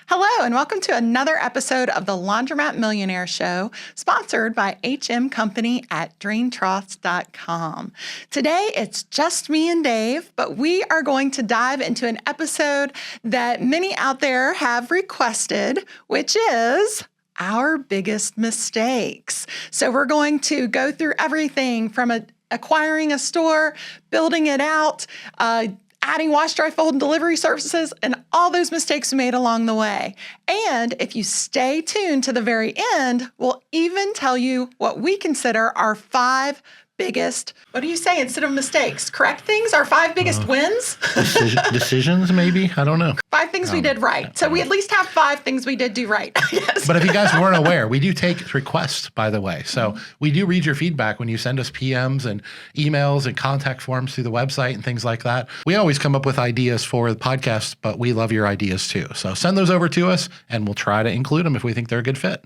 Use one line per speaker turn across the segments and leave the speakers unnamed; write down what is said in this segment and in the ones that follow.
Hello, and welcome to another episode of the Laundromat Millionaire Show, sponsored by HM Company at DrainTroughs.com. Today, it's just me and Dave, but we are going to dive into an episode that many out there have requested, which is our biggest mistakes. So we're going to go through everything from acquiring a store, building it out, adding wash, dry, fold, and delivery services, and all those mistakes we made along the way. And if you stay tuned to the very end, we'll even tell you what we consider our 5 biggest, what do you say instead of mistakes? Correct things? Our 5 biggest wins?
Decisions, maybe? I don't know.
5 things we did right. So we at least have 5 things we did do right. Yes.
But if you guys weren't aware, we do take requests, by the way. So we do read your feedback when you send us PMs and emails and contact forms through the website and things like that. We always come up with ideas for the podcast, but we love your ideas too. So send those over to us and we'll try to include them if we think they're a good fit.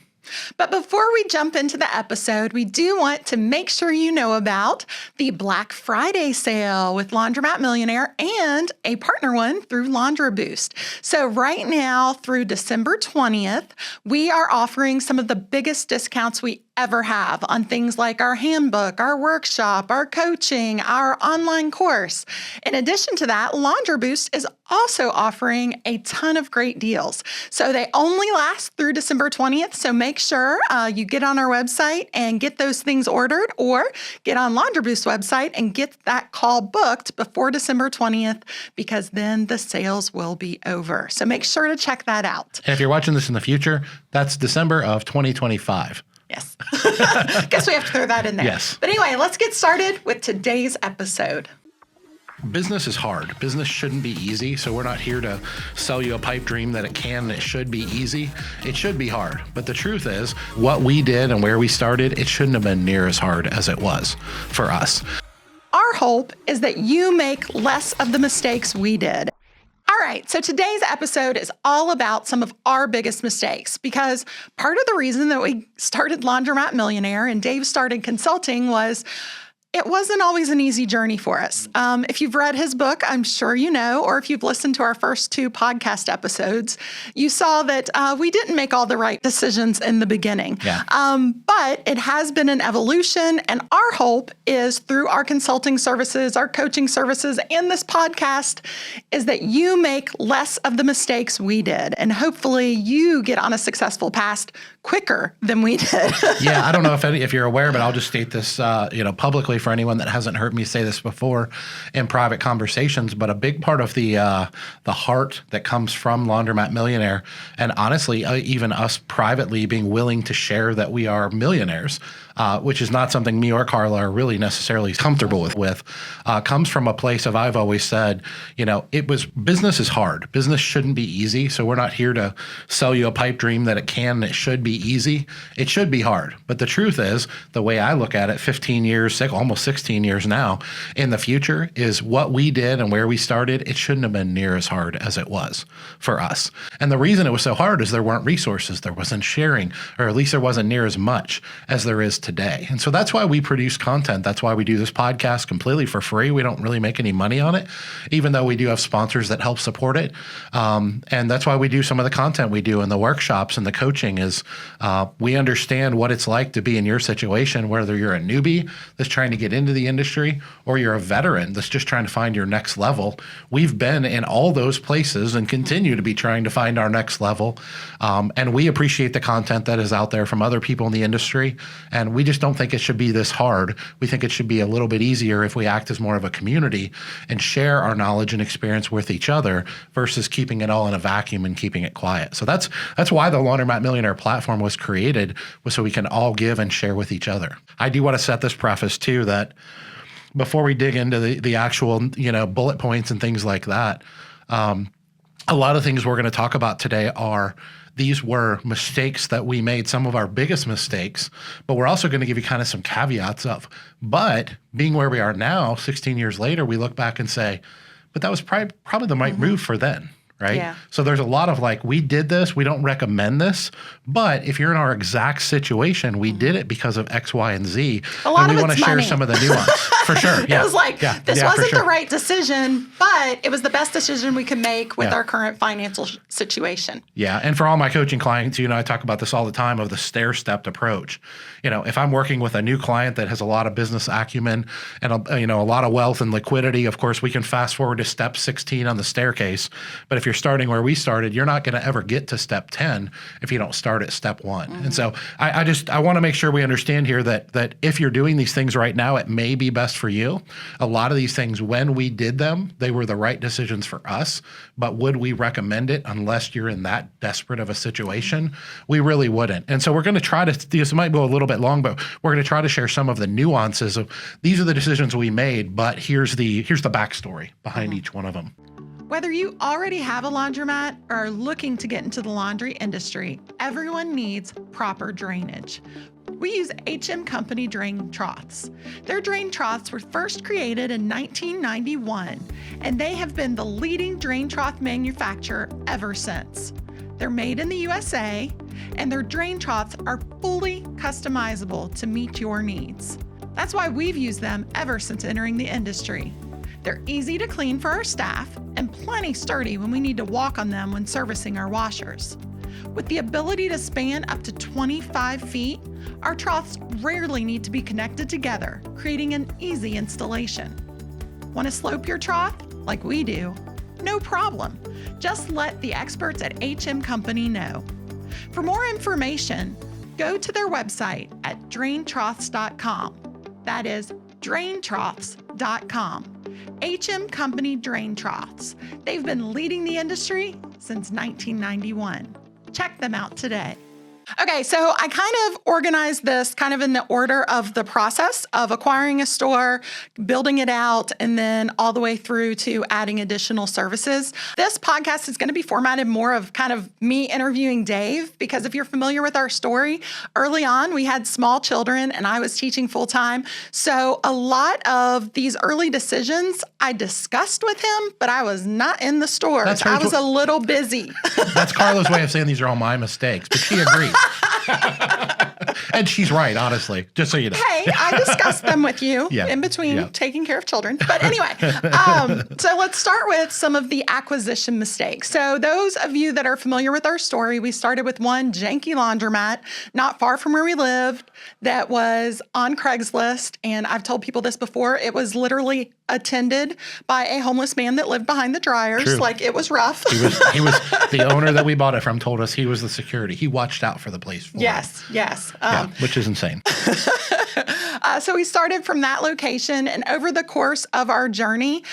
But before we jump into the episode, we do want to make sure you know about the Black Friday sale with Laundromat Millionaire and a partner one through Laundry Boost. So right now through December 20th, we are offering some of the biggest discounts we ever have on things like our handbook, our workshop, our coaching, our online course. In addition to that, Laundry Boost is also offering a ton of great deals. So they only last through December 20th. So make sure you get on our website and get those things ordered, or get on Laundry Boost website and get that call booked before December 20th, because then the sales will be over. So make sure to check that out.
And if you're watching this in the future, that's December of 2025.
Yes. Guess we have to throw that in there.
Yes.
But anyway, let's get started with today's episode.
Business is hard. Business shouldn't be easy. So we're not here to sell you a pipe dream that it can and it should be easy. It should be hard. But the truth is, what we did and where we started, it shouldn't have been near as hard as it was for us.
Our hope is that you make less of the mistakes we did. All right, so today's episode is all about some of our biggest mistakes, because part of the reason that we started Laundromat Millionaire and Dave started consulting was it wasn't always an easy journey for us. If you've read his book, I'm sure you know, or if you've listened to our first 2 podcast episodes, you saw that we didn't make all the right decisions in the beginning.
Yeah.
But it has been an evolution, and our hope is through our consulting services, our coaching services, and this podcast is that you make less of the mistakes we did, and hopefully you get on a successful path quicker than we did.
Yeah, I don't know if you're aware, but I'll just state this publicly for anyone that hasn't heard me say this before in private conversations. But a big part of the heart that comes from Laundromat Millionaire, and honestly, even us privately being willing to share that we are millionaires, which is not something me or Carla are really necessarily comfortable with, comes from a place of, I've always said, business is hard. Business shouldn't be easy. So we're not here to sell you a pipe dream that it can and it should be easy. It should be hard. But the truth is, the way I look at it, 15 years, almost 16 years now in the future, is what we did and where we started, it shouldn't have been near as hard as it was for us. And the reason it was so hard is there weren't resources, there wasn't sharing, or at least there wasn't near as much as there is today. And so that's why we produce content. That's why we do this podcast completely for free. We don't really make any money on it, even though we do have sponsors that help support it. And that's why we do some of the content we do in the workshops and the coaching is we understand what it's like to be in your situation, whether you're a newbie that's trying to get into the industry or you're a veteran that's just trying to find your next level. We've been in all those places and continue to be trying to find our next level. And we appreciate the content that is out there from other people in the industry. And we just don't think it should be this hard. We think it should be a little bit easier if we act as more of a community and share our knowledge and experience with each other versus keeping it all in a vacuum and keeping it quiet. So that's why the Laundromat Millionaire platform was created, was so we can all give and share with each other. I do want to set this preface too, that before we dig into the actual, bullet points and things like that, a lot of things we're going to talk about today these were mistakes that we made, some of our biggest mistakes, but we're also going to give you kind of some caveats but being where we are now, 16 years later, we look back and say, but that was probably the right move for then, right?
Yeah.
So there's a lot of like, we did this, we don't recommend this, but if you're in our exact situation, we did it because of X, Y, and Z.
A lot
and we
of
want to
it's
share
money.
some of the nuance for sure. Yeah.
It was like, this
for
wasn't
sure.
the right decision, but it was the best decision we could make with
Yeah.
our current financial situation.
Yeah. And for all my coaching clients, I talk about this all the time of the stair-stepped approach. If I'm working with a new client that has a lot of business acumen and a lot of wealth and liquidity, of course, we can fast forward to step 16 on the staircase. But if you're starting where we started, you're not going to ever get to step 10 if you don't start at step 1. And so I want to make sure we understand here that if you're doing these things right now, it may be best for you. A lot of these things, when we did them, they were the right decisions for us. But would we recommend it unless you're in that desperate of a situation? We really wouldn't. And so we're going to try to, this might go a little bit long, but we're going to try to share some of the nuances of these are the decisions we made, but here's the backstory behind each one of them.
Whether you already have a laundromat or are looking to get into the laundry industry, everyone needs proper drainage. We use HM Company drain troughs. Their drain troughs were first created in 1991, and they have been the leading drain trough manufacturer ever since. They're made in the USA, and their drain troughs are fully customizable to meet your needs. That's why we've used them ever since entering the industry. They're easy to clean for our staff and plenty sturdy when we need to walk on them when servicing our washers. With the ability to span up to 25 feet, our troughs rarely need to be connected together, creating an easy installation. Want to slope your trough like we do? No problem. Just let the experts at HM Company know. For more information, go to their website at draintroughs.com. That is draintroughs.com. HM Company Drain Troughs. They've been leading the industry since 1991. Check them out today. Okay, so I kind of organized this kind of in the order of the process of acquiring a store, building it out, and then all the way through to adding additional services. This podcast is going to be formatted more of kind of me interviewing Dave, because if you're familiar with our story, early on we had small children and I was teaching full time. So a lot of these early decisions I discussed with him, but I was not in the stores. I was a little busy.
That's Carla's way of saying these are all my mistakes, but she agrees. And she's right, honestly, just so you know.
Hey, I discussed them with you in between taking care of children. But anyway, so let's start with some of the acquisition mistakes. So those of you that are familiar with our story, we started with one janky laundromat not far from where we lived that was on Craigslist. And I've told people this before. It was literally attended by a homeless man that lived behind the dryers.
True.
Like, it was rough.
He was the owner that we bought it from told us he was the security. He watched out for the place for
Yes.
which is insane.
So we started from that location, and over the course of our journey,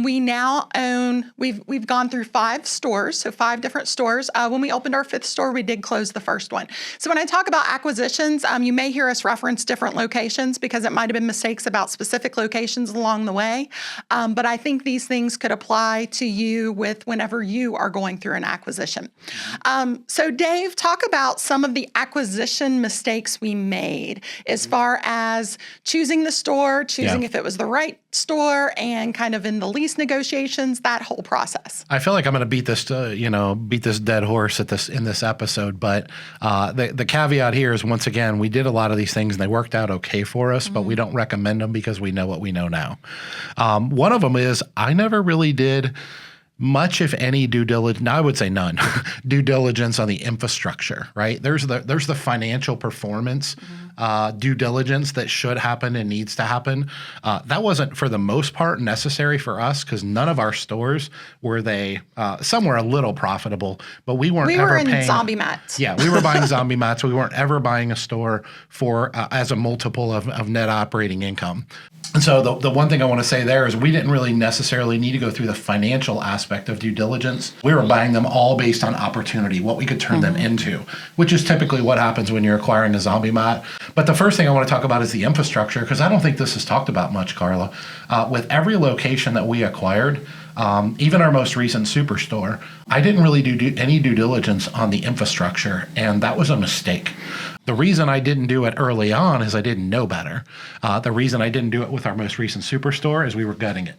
we now own, we've gone through 5 stores, so 5 different stores. When we opened our 5th store, we did close the first one. So when I talk about acquisitions, you may hear us reference different locations because it might have been mistakes about specific locations along the way. But I think these things could apply to you with whenever you are going through an acquisition. So Dave, talk about some of the acquisition mistakes we made as far as choosing the store, choosing if it was the right store, and kind of in the lease negotiations, that whole process.
I feel like I'm going to beat this dead horse in this episode, but the caveat here is, once again, we did a lot of these things and they worked out okay for us, but we don't recommend them because we know what we know now. One of them is I never really did much, if any, due diligence. I would say none due diligence on the infrastructure. Right? There's the financial performance due diligence that should happen and needs to happen. That wasn't, for the most part, necessary for us because none of our stores were some were a little profitable, but we weren't ever paying. We were in
zombie mats.
Yeah, we were buying zombie mats. We weren't ever buying a store for as a multiple of net operating income. And so the one thing I want to say there is we didn't really necessarily need to go through the financial aspect of due diligence. We were buying them all based on opportunity, what we could turn them into, which is typically what happens when you're acquiring a zombie mat. But the first thing I want to talk about is the infrastructure, because I don't think this is talked about much, Carla. With every location that we acquired, even our most recent superstore, I didn't really do any due diligence on the infrastructure, and that was a mistake. The reason I didn't do it early on is I didn't know better. The reason I didn't do it with our most recent superstore is we were gutting it.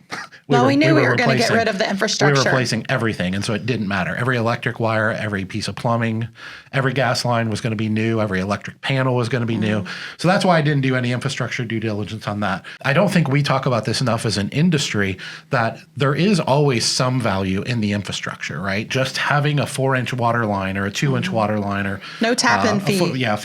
We knew we were going to get rid of the infrastructure.
We were replacing everything, and so it didn't matter. Every electric wire, every piece of plumbing, every gas line was going to be new. Every electric panel was going to be new. So that's why I didn't do any infrastructure due diligence on that. I don't think we talk about this enough as an industry, that there is always some value in the infrastructure, right? Just having a 4-inch water line or a 2-inch water line or
no tap-in fee.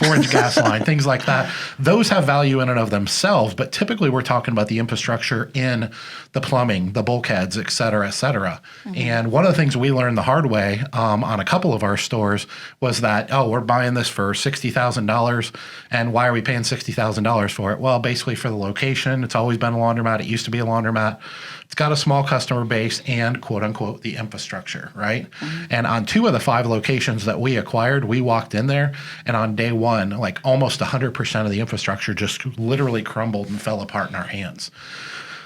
4-inch gas line, things like that. Those have value in and of themselves, but typically we're talking about the infrastructure in the plumbing, the bulkheads, et cetera, et cetera. And one of the things we learned the hard way on a couple of our stores was that, we're buying this for $60,000, and why are we paying $60,000 for it? Well, basically for the location. It's always been a laundromat. It used to be a laundromat. It's got a small customer base and, quote unquote, the infrastructure, right? And on 2 of the 5 locations that we acquired, we walked in there, and on day 1, like almost 100% of the infrastructure just literally crumbled and fell apart in our hands.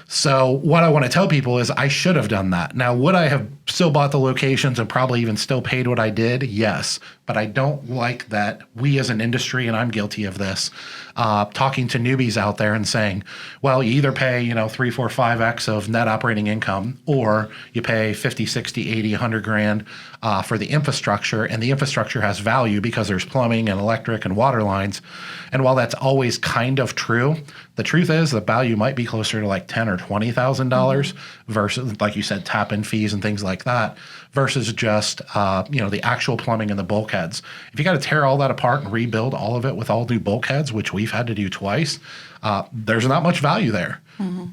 So what I want to tell people is I should have done that. Now, would I have still bought the locations and probably even still paid what I did? Yes. But I don't like that we as an industry, and I'm guilty of this, talking to newbies out there and saying, well, you either pay, 3, 4, 5x of net operating income, or you pay 50, 60, 80, 100 grand for the infrastructure, and the infrastructure has value because there's plumbing and electric and water lines. And while that's always kind of true, the truth is the value might be closer to like $10,000 or $20,000 versus, like you said, tap-in fees and things like that, versus just the actual plumbing and the bulkheads. If you got to tear all that apart and rebuild all of it with all new bulkheads, which we've had to do twice, there's not much value there.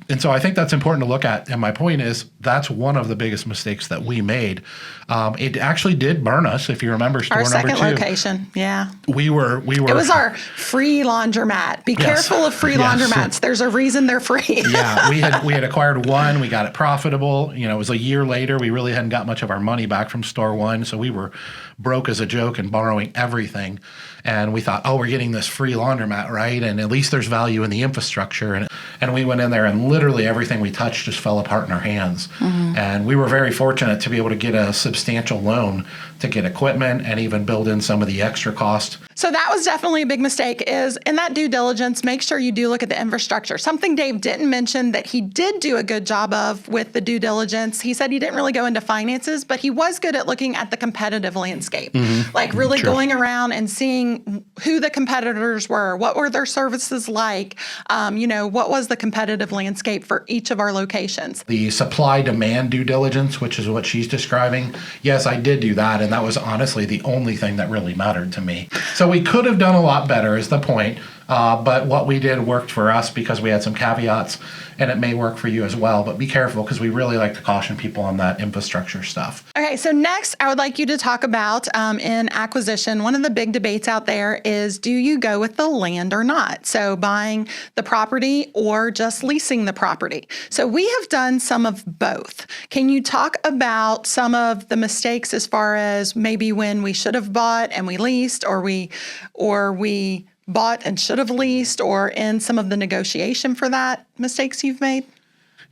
And so I think that's important to look at. And my point is that's one of the biggest mistakes that we made. It actually did burn us. If you remember store number 2.
Our second location. Yeah.
We were.
It was our free laundromat. Be careful of free laundromats. There's a reason they're free.
Yeah. We had acquired one. We got it profitable. It was a year later. We really hadn't got much of our money back from store 1. So we were broke as a joke and borrowing everything. And we thought, we're getting this free laundromat, right? And at least there's value in the infrastructure. And we went in there, and literally everything we touched just fell apart in our hands. And we were very fortunate to be able to get a substantial loan to get equipment and even build in some of the extra cost.
So that was definitely a big mistake, is in that due diligence, make sure you do look at the infrastructure. Something Dave didn't mention that he did do a good job of with the due diligence. He said he didn't really go into finances, but he was good at looking at the competitive landscape, like really going around and seeing who the competitors were, what were their services like, what was the competitive landscape for each of our locations.
The supply demand due diligence, which is what she's describing, yes, I did do that. And that was honestly the only thing that really mattered to me. So we could have done a lot better is the point. But what we did worked for us because we had some caveats, and it may work for you as well. But be careful, because we really like to caution people on that infrastructure stuff.
Okay, so next I would like you to talk about in acquisition, one of the big debates out there is, do you go with the land or not? So buying the property or just leasing the property. So we have done some of both. Can you talk about some of the mistakes as far as maybe when we should have bought and we leased, or we bought and should have leased, or in some of the negotiation for that, mistakes you've made?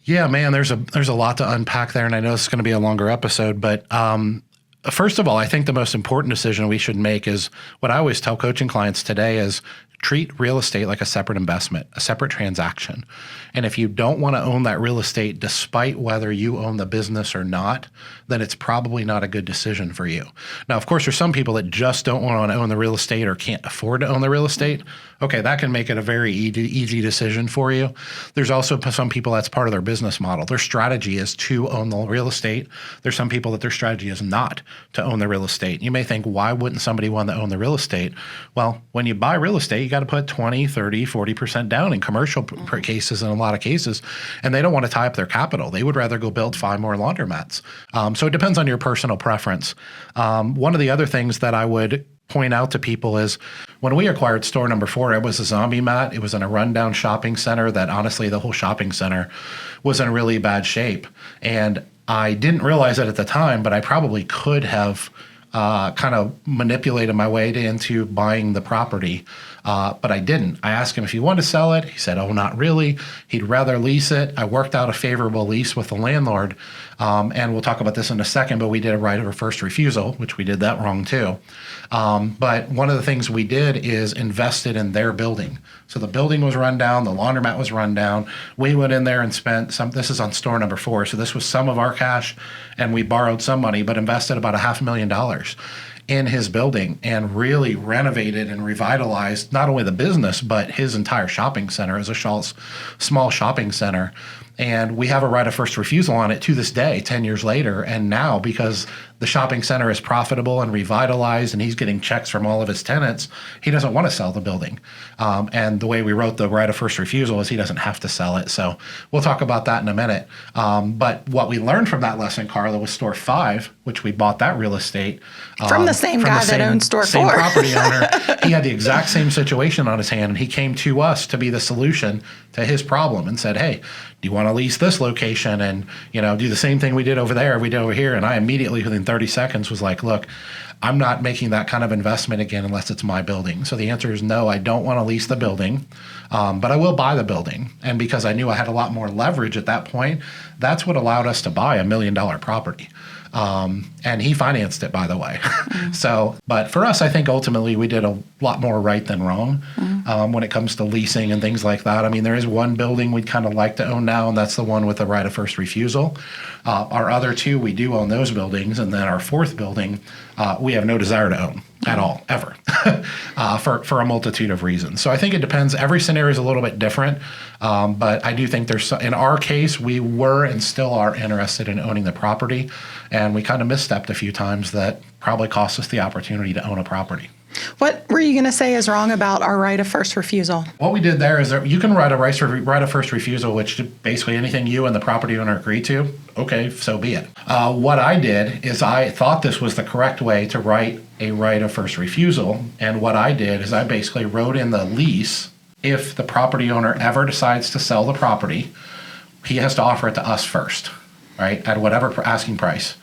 Yeah, man, there's a lot to unpack there, and I know it's going to be a longer episode, but first of all, I think the most important decision we should make is what I always tell coaching clients today is treat real estate like a separate investment, a separate transaction. And if you don't want to own that real estate, despite whether you own the business or not, then it's probably not a good decision for you. Now, of course, there's some people that just don't want to own the real estate or can't afford to own the real estate. Okay, that can make it a very easy decision for you. There's also some people that's part of their business model. Their strategy is to own the real estate. There's some people that their strategy is not to own the real estate. You may think, why wouldn't somebody want to own the real estate? Well, when you buy real estate, you got to put 20, 30, 40% down in commercial cases, in a lot of cases, and they don't want to tie up their capital. They would rather go build 5 more laundromats. So it depends on your personal preference. One of the other things that I would point out to people is when we acquired store number 4, it was a zombie mat. It was in a rundown shopping center that honestly, the whole shopping center was in really bad shape. And I didn't realize it at the time, but I probably could have kind of manipulated my way into buying the property, but I didn't. I asked him if he wanted to sell it. He said, not really. He'd rather lease it. I worked out a favorable lease with the landlord, And we'll talk about this in a second, but we did a right of first refusal, which we did that wrong too. But one of the things we did is invested in their building. So the building was run down, the laundromat was run down. We went in there and spent this is on store number 4. So this was some of our cash, and we borrowed some money, but invested about $500,000 in his building and really renovated and revitalized not only the business, but his entire shopping center as a small shopping center. And we have a right of first refusal on it to this day, 10 years later. And now, because the shopping center is profitable and revitalized and he's getting checks from all of his tenants, he doesn't want to sell the building. And the way we wrote the right of first refusal is he doesn't have to sell it. So we'll talk about that in a minute. But what we learned from that lesson, Carla, was store 5, which we bought that real estate.
From the same guy that owned store 4.
Same property owner. He had the exact same situation on his hand, and he came to us to be the solution to his problem and said, hey, do you want to lease this location and, do the same thing we did over there, we did over here? And I immediately, within 30 seconds, was like, look, I'm not making that kind of investment again unless it's my building. So the answer is no, I don't want to lease the building, but I will buy the building. And because I knew I had a lot more leverage at that point, that's what allowed us to buy $1 million property. And he financed it, by the way. But for us, I think ultimately we did a lot more right than wrong when it comes to leasing and things like that. I mean, there is one building we'd kind of like to own now, and that's the one with the right of first refusal. Our other 2, we do own those buildings. And then our 4th building, we have no desire to own at all, ever, for a multitude of reasons. So I think it depends. Every scenario is a little bit different. But I do think in our case, we were and still are interested in owning the property. And we kind of misstepped a few times that probably cost us the opportunity to own a property.
What were you going to say is wrong about our right of first refusal?
What we did there is that you can write a right of first refusal, which basically anything you and the property owner agree to, okay, so be it. What I did is I thought this was the correct way to write a right of first refusal. And what I did is I basically wrote in the lease, if the property owner ever decides to sell the property, he has to offer it to us first, right, at whatever asking price.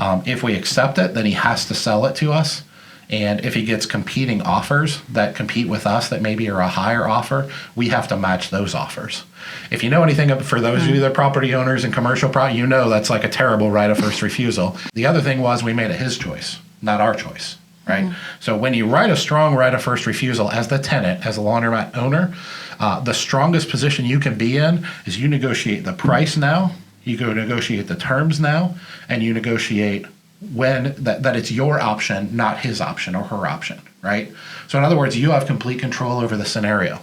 If we accept it, then he has to sell it to us. And if he gets competing offers that compete with us that maybe are a higher offer, we have to match those offers. If you know anything, for those of you that are property owners and commercial property, that's like a terrible right of first refusal. The other thing was we made it his choice, not our choice, right? So when you write a strong right of first refusal as the tenant, as a laundromat owner, the strongest position you can be in is you negotiate the price now, you go negotiate the terms now, and you negotiate when that it's your option, not his option or her option, right? So in other words, you have complete control over the scenario.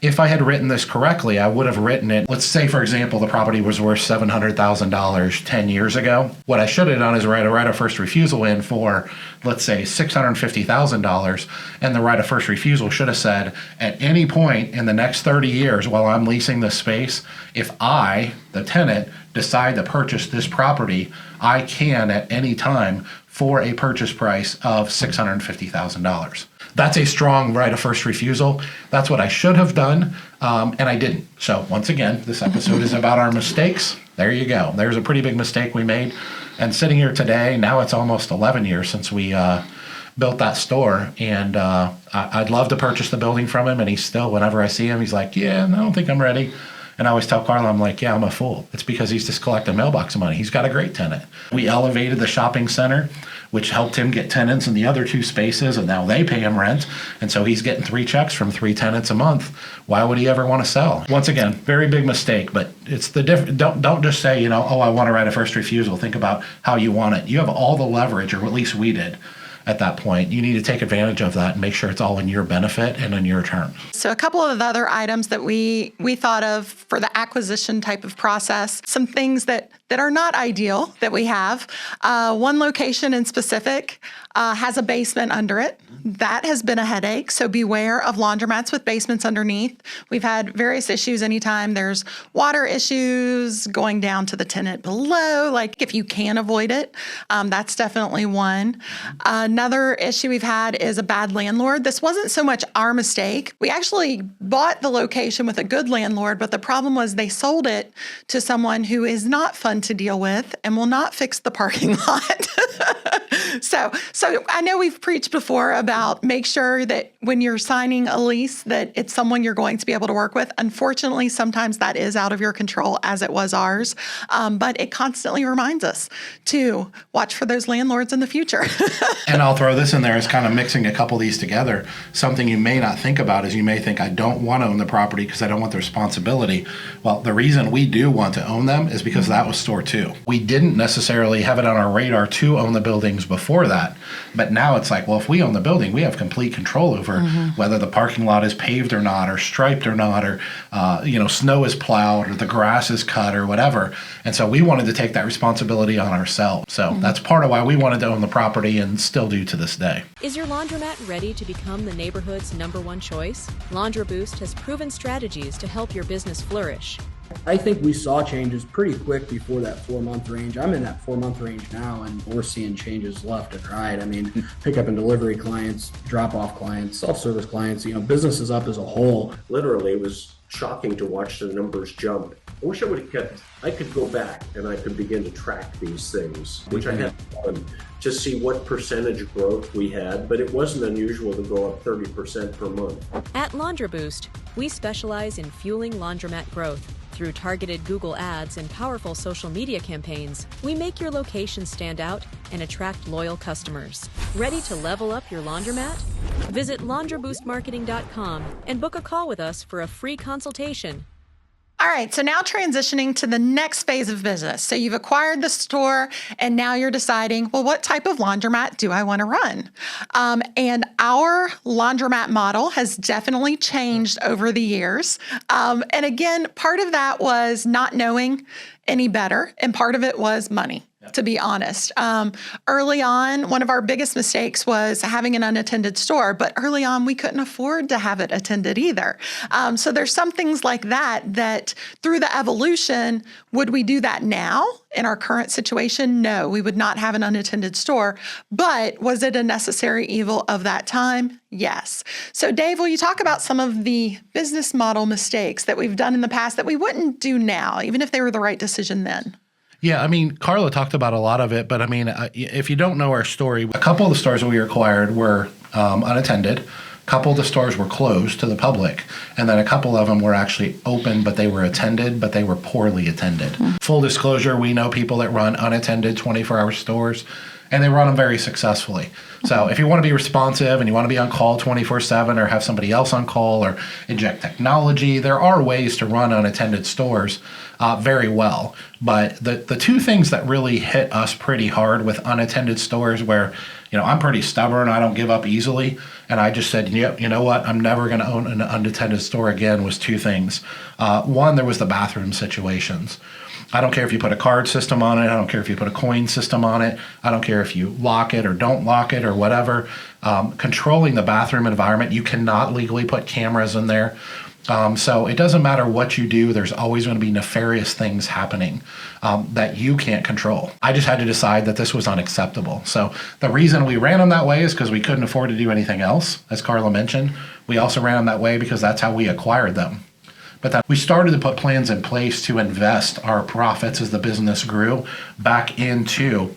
If I had written this correctly, I would have written it, let's say, for example, the property was worth $700,000 10 years ago. What I should have done is write a right of first refusal in for, let's say, $650,000, and the right of first refusal should have said, at any point in the next 30 years while I'm leasing this space, if I, the tenant, decide to purchase this property, I can at any time for a purchase price of $650,000. That's a strong right of first refusal. That's what I should have done, and I didn't. So once again, this episode is about our mistakes. There you go. There's a pretty big mistake we made. And sitting here today, now it's almost 11 years since we built that store, and I'd love to purchase the building from him, and he's still, whenever I see him, he's like, yeah, I don't think I'm ready. And I always tell Carla, I'm like, yeah, I'm a fool. It's because he's just collecting mailbox money. He's got a great tenant. We elevated the shopping center, which helped him get tenants in the other 2 spaces, and now they pay him rent. And so he's getting 3 checks from 3 tenants a month. Why would he ever want to sell? Once again, very big mistake, but it's the don't just say, oh, I want to write a first refusal. Think about how you want it. You have all the leverage, or at least we did. At that point, you need to take advantage of that and make sure it's all in your benefit and in your terms.
So a couple of the other items that we thought of for the acquisition type of process, some things that are not ideal that we have. One location in specific has a basement under it. That has been a headache, so beware of laundromats with basements underneath. We've had various issues anytime there's water issues going down to the tenant below, like if you can avoid it, that's definitely one. Another issue we've had is a bad landlord. This wasn't so much our mistake. We actually bought the location with a good landlord, but the problem was they sold it to someone who is not fun to deal with and will not fix the parking lot. So I know we've preached before about make sure that when you're signing a lease that it's someone you're going to be able to work with. Unfortunately, sometimes that is out of your control, as it was ours. But it constantly reminds us to watch for those landlords in the future.
And I'll throw this in there as kind of mixing a couple of these together. Something you may not think about is you may think, I don't want to own the property because I don't want the responsibility. Well, the reason we do want to own them is because that was store two. We didn't necessarily have it on our radar to own the buildings before that. But now it's like, well, if we own the building, we have complete control over whether the parking lot is paved or not, or striped or not, or snow is plowed, or the grass is cut, or whatever. And so we wanted to take that responsibility on ourselves. So that's part of why we wanted to own the property, and still do to this day.
Is your laundromat ready to become the neighborhood's #1 choice? LaundroBoost has proven strategies to help your business flourish.
I think we saw changes pretty quick before that 4-month range. I'm in that 4-month range now, and we're seeing changes left and right. I mean, pickup and delivery clients, drop-off clients, self-service clients, businesses up as a whole.
Literally, it was shocking to watch the numbers jump. I wish I could go back and I could begin to track these things, which I have done, to see what percentage growth we had, but it wasn't unusual to go up 30% per month.
At LaundroBoost, we specialize in fueling laundromat growth. Through targeted Google ads and powerful social media campaigns, we make your location stand out and attract loyal customers. Ready to level up your laundromat? Visit laundroboostmarketing.com and book a call with us for a free consultation.
All right, so now transitioning to the next phase of business. So you've acquired the store, and now you're deciding, well, what type of laundromat do I want to run? And our laundromat model has definitely changed over the years. And again, part of that was not knowing any better, and part of it was money. To be honest. Early on, one of our biggest mistakes was having an unattended store, but early on, we couldn't afford to have it attended either. So there's some things like that through the evolution, would we do that now in our current situation? No, we would not have an unattended store, but was it a necessary evil of that time? Yes. So Dave, will you talk about some of the business model mistakes that we've done in the past that we wouldn't do now, even if they were the right decision then?
Yeah, I mean, Carla talked about a lot of it, but I mean, if you don't know our story, a couple of the stores that we acquired were unattended. A couple of the stores were closed to the public, and then a couple of them were actually open, but they were attended, but they were poorly attended. Full disclosure, we know people that run unattended 24-hour stores, and they run them very successfully. So if you want to be responsive and you want to be on call 24/7 or have somebody else on call or inject technology, there are ways to run unattended stores very well. But the two things that really hit us pretty hard with unattended stores where, I'm pretty stubborn, I don't give up easily, and I just said, yep, you know what, I'm never going to own an unattended store again, was two things. One, there was the bathroom situations. I don't care if you put a card system on it. I don't care if you put a coin system on it. I don't care if you lock it or don't lock it or whatever. Controlling the bathroom environment, you cannot legally put cameras in there. So it doesn't matter what you do. There's always going to be nefarious things happening that you can't control. I just had to decide that this was unacceptable. So the reason we ran them that way is because we couldn't afford to do anything else, as Carla mentioned. We also ran them that way because that's how we acquired them. But then we started to put plans in place to invest our profits as the business grew back into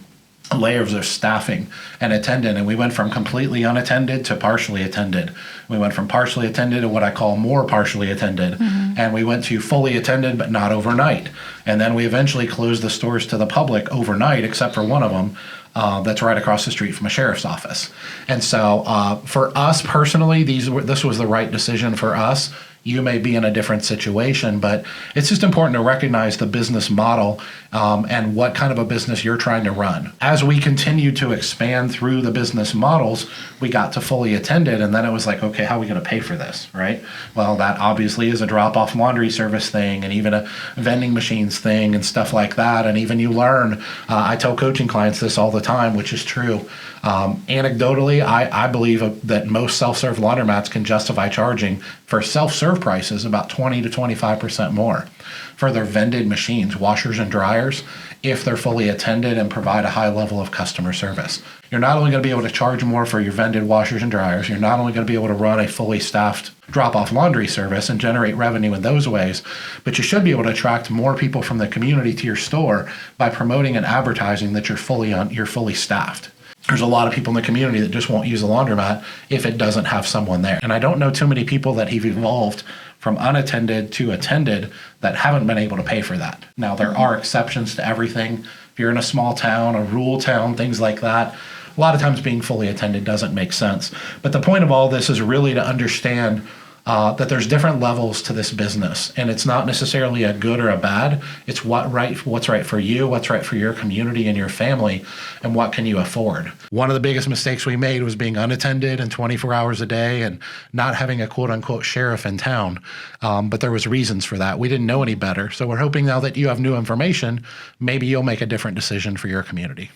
layers of staffing and attendant. And we went from completely unattended to partially attended. We went from partially attended to what I call more partially attended. And we went to fully attended, but not overnight. And then we eventually closed the stores to the public overnight, except for one of them. That's right across the street from a sheriff's office. And so for us personally, this was the right decision for us. You may be in a different situation, but it's just important to recognize the business model and what kind of a business you're trying to run. As we continue to expand through the business models, we got to fully attended, and then it was like, okay, how are we going to pay for this, right? Well, that obviously is a drop-off laundry service thing, and even a vending machines thing and stuff like that. And even you learn, I tell coaching clients this all the time, which is true. Anecdotally, I believe that most self-serve laundromats can justify charging for self-serve prices about 20 to 25% more for their vended machines, washers and dryers, if they're fully attended and provide a high level of customer service. You're not only going to be able to charge more for your vended washers and dryers, you're not only going to be able to run a fully staffed drop-off laundry service and generate revenue in those ways, but you should be able to attract more people from the community to your store by promoting and advertising that you're fully staffed. there's a lot of people in the community that just won't use a laundromat if it doesn't have someone there. And I don't know too many people that have evolved from unattended to attended that haven't been able to pay for that. Now, there are exceptions to everything. If you're in a small town, a rural town, things like that, a lot of times being fully attended doesn't make sense. But the point of all this is really to understand that there's different levels to this business, and it's not necessarily a good or a bad. It's what's right for you, what's right for your community and your family, and what can you afford. One of the biggest mistakes we made was being unattended and 24 hours a day and not having a quote unquote sheriff in town. But there was reasons for that. We didn't know any better. So we're hoping now that you have new information, maybe you'll make a different decision for your community.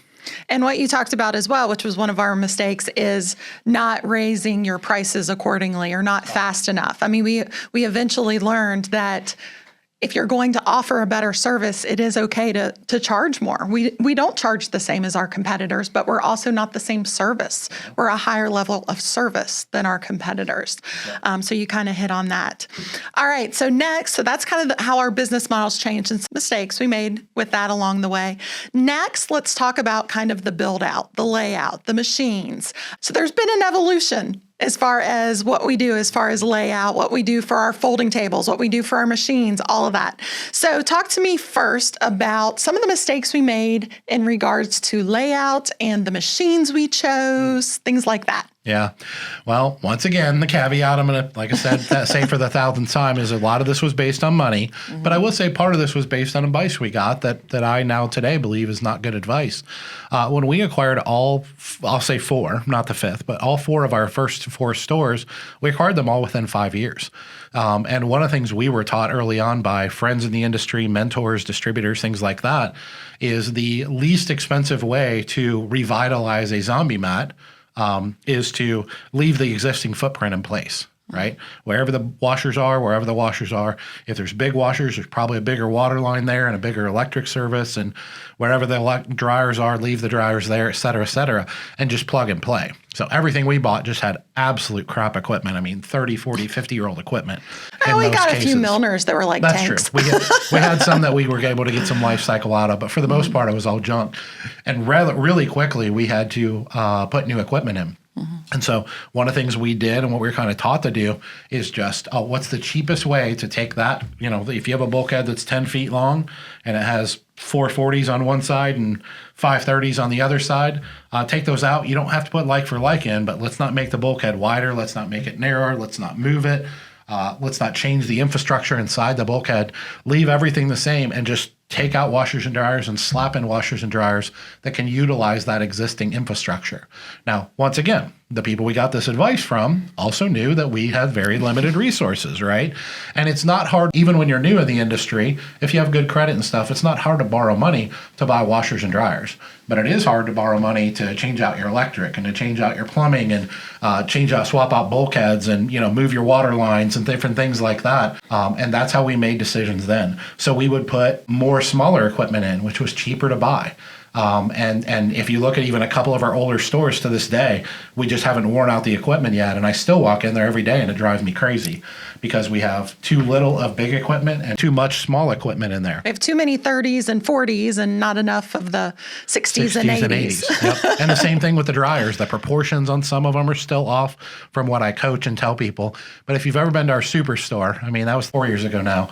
And what you talked about as well, which was one of our mistakes, is not raising your prices accordingly or not fast enough. I mean, we eventually learned that if you're going to offer a better service, it is okay to charge more. We don't charge the same as our competitors, but we're also not the same service. We're a higher level of service than our competitors. So you kind of hit on that. All right, so next, so that's kind of how our business models changed and some mistakes we made with that along the way. Next, let's talk about kind of the build out, the layout, the machines. So there's been an evolution as far as what we do, as far as layout, what we do for our folding tables, what we do for our machines, all of that. So talk to me first about some of the mistakes we made in regards to layout and the machines we chose, things like that.
Yeah. Well, once again, the caveat I'm going to, like I said, say for the 1,000th time is a lot of this was based on money, but I will say part of this was based on advice we got that I now today believe is not good advice. When we acquired all, I'll say 4, not the 5th, but all 4 of our first 4 stores, we acquired them all within 5 years. And one of the things we were taught early on by friends in the industry, mentors, distributors, things like that, is the least expensive way to revitalize a zombie mat is to leave the existing footprint in place, right? Wherever the washers are, if there's big washers, there's probably a bigger water line there and a bigger electric service, and wherever the dryers are, leave the dryers there, et cetera, and just plug and play. So everything we bought just had absolute crap equipment. I mean, 30, 40, 50-year-old equipment.
Oh, we got a few Milners that were like
That's
tanks.
True. We had some that we were able to get some life cycle out of, but for the most part, it was all junk. And really quickly, we had to put new equipment in. And so one of the things we did and what we were kind of taught to do is just, what's the cheapest way to take that, if you have a bulkhead that's 10 feet long and it has 440s on one side and 530s on the other side, take those out. You don't have to put like for like in, but let's not make the bulkhead wider. Let's not make it narrower. Let's not move it. Let's not change the infrastructure inside the bulkhead. Leave everything the same and just take out washers and dryers and slap in washers and dryers that can utilize that existing infrastructure. Now, once again, the people we got this advice from also knew that we had very limited resources, right? And it's not hard, even when you're new in the industry, if you have good credit and stuff, it's not hard to borrow money to buy washers and dryers. But it is hard to borrow money to change out your electric and to change out your plumbing and swap out bulkheads and, move your water lines and different things like that. And that's how we made decisions then. So we would put more smaller equipment in, which was cheaper to buy. And if you look at even a couple of our older stores to this day, we just haven't worn out the equipment yet. And I still walk in there every day and it drives me crazy because we have too little of big equipment and too much small equipment in there.
We have too many 30s and 40s and not enough of the 60s and 80s.
Yep. And the same thing with the dryers. The proportions on some of them are still off from what I coach and tell people. But if you've ever been to our superstore, that was 4 years ago now,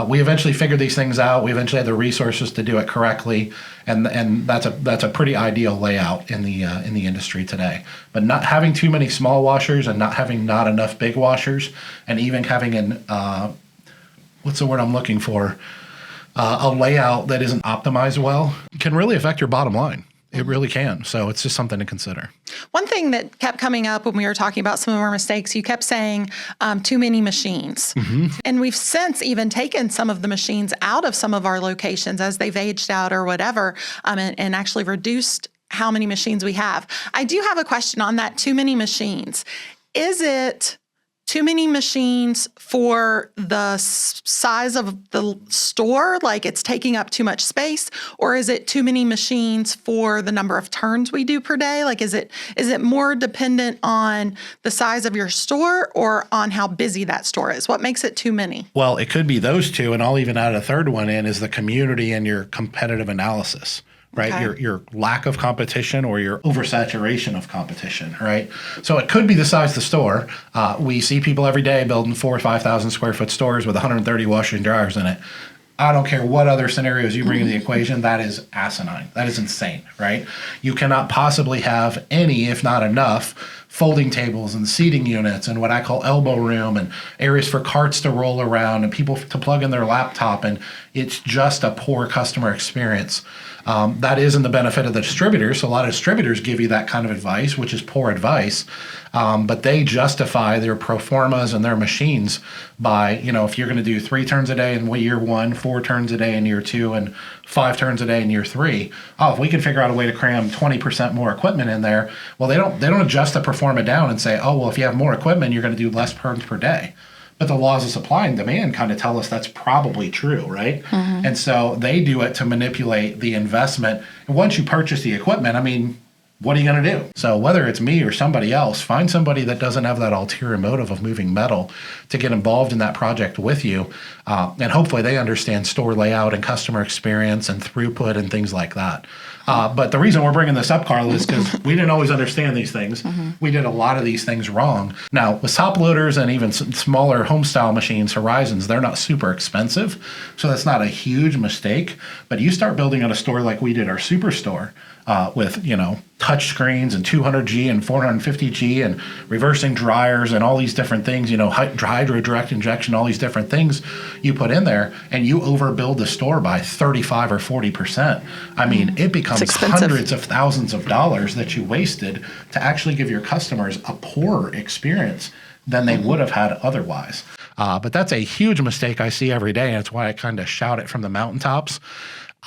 we eventually figured these things out. We eventually had the resources to do it correctly. And that's a pretty ideal layout in the industry today. But not having too many small washers and not enough big washers, and even having what's the word I'm looking for? A layout that isn't optimized well can really affect your bottom line. It really can. So it's just something to consider.
One thing that kept coming up when we were talking about some of our mistakes, you kept saying too many machines. And we've since even taken some of the machines out of some of our locations as they've aged out or whatever, and actually reduced how many machines we have. I do have a question on that too many machines. Is it too many machines for the size of the store, like it's taking up too much space, or is it too many machines for the number of turns we do per day? Like, is it more dependent on the size of your store or on how busy that store is? What makes it too many?
Well, it could be those two, and I'll even add a third one in is the community and your competitive analysis. right?
Okay.
Your lack of competition or your oversaturation of competition, right? So it could be the size of the store. We see people every day building 4,000 or 5,000 square foot stores with 130 washers and dryers in it. I don't care what other scenarios you bring into the equation, that is asinine. That is insane, right? You cannot possibly have any, if not enough, folding tables and seating units and what I call elbow room and areas for carts to roll around and people to plug in their laptop. And it's just a poor customer experience. That isn't the benefit of the distributors. So a lot of distributors give you that kind of advice, which is poor advice. But they justify their pro formas and their machines by, if you're going to do 3 turns a day in year 1, 4 turns a day in year 2, and 5 turns a day in year 3. Oh, if we can figure out a way to cram 20% more equipment in there, well, they don't adjust the pro forma down and say, oh, well, if you have more equipment, you're going to do less turns per day. But the laws of supply and demand kind of tell us that's probably true, right? Mm-hmm. And so they do it to manipulate the investment. And once you purchase the equipment, what are you going to do? So whether it's me or somebody else, find somebody that doesn't have that ulterior motive of moving metal to get involved in that project with you. And hopefully they understand store layout and customer experience and throughput and things like that. But the reason we're bringing this up, Carla, is because we didn't always understand these things. Mm-hmm. We did a lot of these things wrong. Now, with top loaders and even smaller home-style machines, Horizons, they're not super expensive, so that's not a huge mistake. But you start building on a store like we did our Superstore, with, touch screens and 200G and 450G and reversing dryers and all these different things, hydro direct injection, all these different things you put in there, and you overbuild the store by 35 or 40%. It becomes hundreds of thousands of dollars that you wasted to actually give your customers a poorer experience than they would have had otherwise. But that's a huge mistake I see every day, and it's why I kind of shout it from the mountaintops.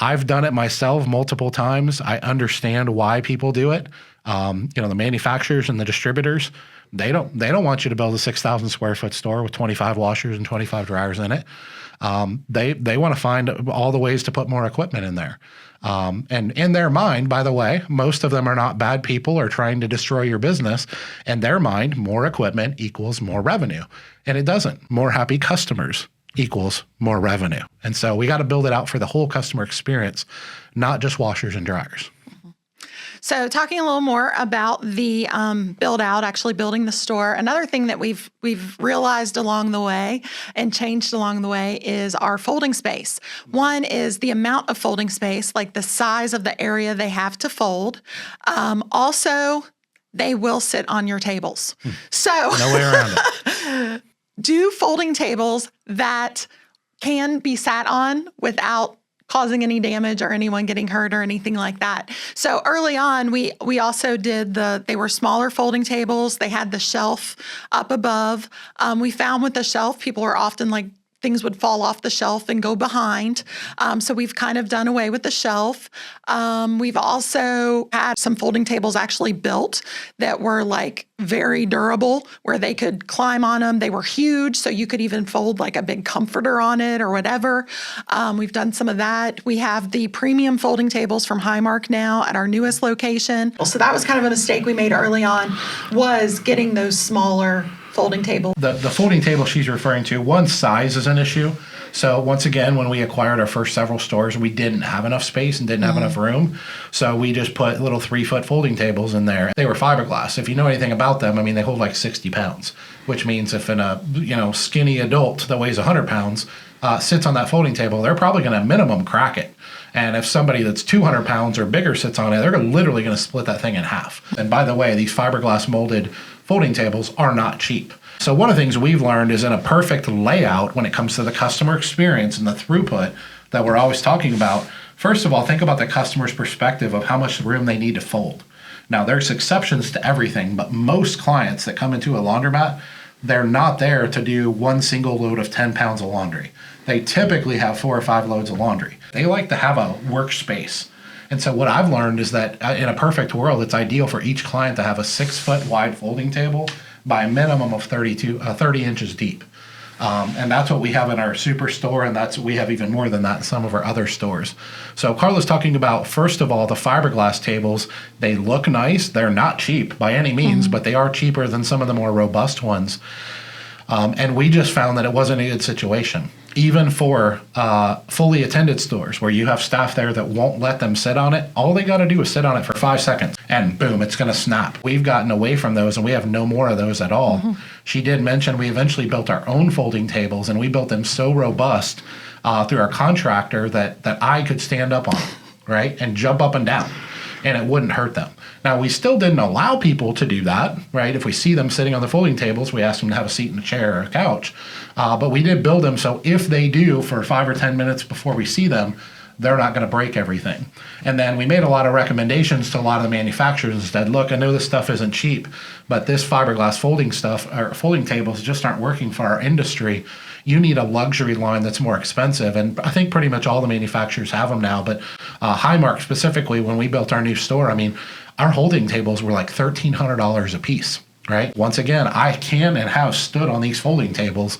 I've done it myself multiple times. I understand why people do it. The manufacturers and the distributors, they don't want you to build a 6,000 square foot store with 25 washers and 25 dryers in it. They want to find all the ways to put more equipment in there. And in their mind, by the way, most of them are not bad people or trying to destroy your business. In their mind, more equipment equals more revenue. And it doesn't. More happy customers equals more revenue. And so we got to build it out for the whole customer experience, not just washers and dryers.
So talking a little more about the build out, actually building the store, another thing that we've realized along the way and changed along the way is our folding space. One is the amount of folding space, like the size of the area they have to fold. Also, they will sit on your tables. So
no way around it.
Do folding tables that can be sat on without causing any damage or anyone getting hurt or anything like that. So early on, we also did they were smaller folding tables. They had the shelf up above. We found with the shelf, people were often like, things would fall off the shelf and go behind. So we've kind of done away with the shelf. We've also had some folding tables actually built that were like very durable, where they could climb on them. They were huge, so you could even fold like a big comforter on it or whatever. We've done some of that. We have the premium folding tables from Highmark now at our newest location. So that was kind of a mistake we made early on, was getting those smaller folding table.
The folding table she's referring to, one, size is an issue. So once again, when we acquired our first several stores, we didn't have enough space and didn't have enough room. So we just put little 3-foot folding tables in there. They were fiberglass. If you know anything about them, they hold like 60 pounds, which means if a skinny adult that weighs 100 pounds sits on that folding table, they're probably going to minimum crack it. And if somebody that's 200 pounds or bigger sits on it, they're literally going to split that thing in half. And by the way, these fiberglass molded folding tables are not cheap. So one of the things we've learned is in a perfect layout when it comes to the customer experience and the throughput that we're always talking about, first of all, think about the customer's perspective of how much room they need to fold. Now, there's exceptions to everything, but most clients that come into a laundromat, they're not there to do one single load of 10 pounds of laundry. They typically have 4 or 5 loads of laundry. They like to have a workspace. And so what I've learned is that in a perfect world, it's ideal for each client to have a 6-foot wide folding table by a minimum of 30 inches deep. And that's what we have in our Superstore, and we have even more than that in some of our other stores. So Carla's talking about, first of all, the fiberglass tables. They look nice. They're not cheap by any means, but they are cheaper than some of the more robust ones. And we just found that it wasn't a good situation. even for fully attended stores where you have staff there that won't let them sit on it, all they got to do is sit on it for 5 seconds and boom, it's going to snap. We've gotten away from those and we have no more of those at all. Mm-hmm. She did mention we eventually built our own folding tables, and we built them so robust through our contractor that I could stand up on, right, and jump up and down, and it wouldn't hurt them. Now, we still didn't allow people to do that, right? If we see them sitting on the folding tables, we ask them to have a seat in a chair or a couch. But we did build them so if they do for 5 or 10 minutes before we see them, they're not going to break everything. And then we made a lot of recommendations to a lot of the manufacturers and said, look, I know this stuff isn't cheap, but this fiberglass folding stuff or folding tables just aren't working for our industry. You need a luxury line that's more expensive. And I think pretty much all the manufacturers have them now. But Highmark specifically, when we built our new store, I mean, our holding tables were like $1,300 a piece. Right. Once again, I can and have stood on these folding tables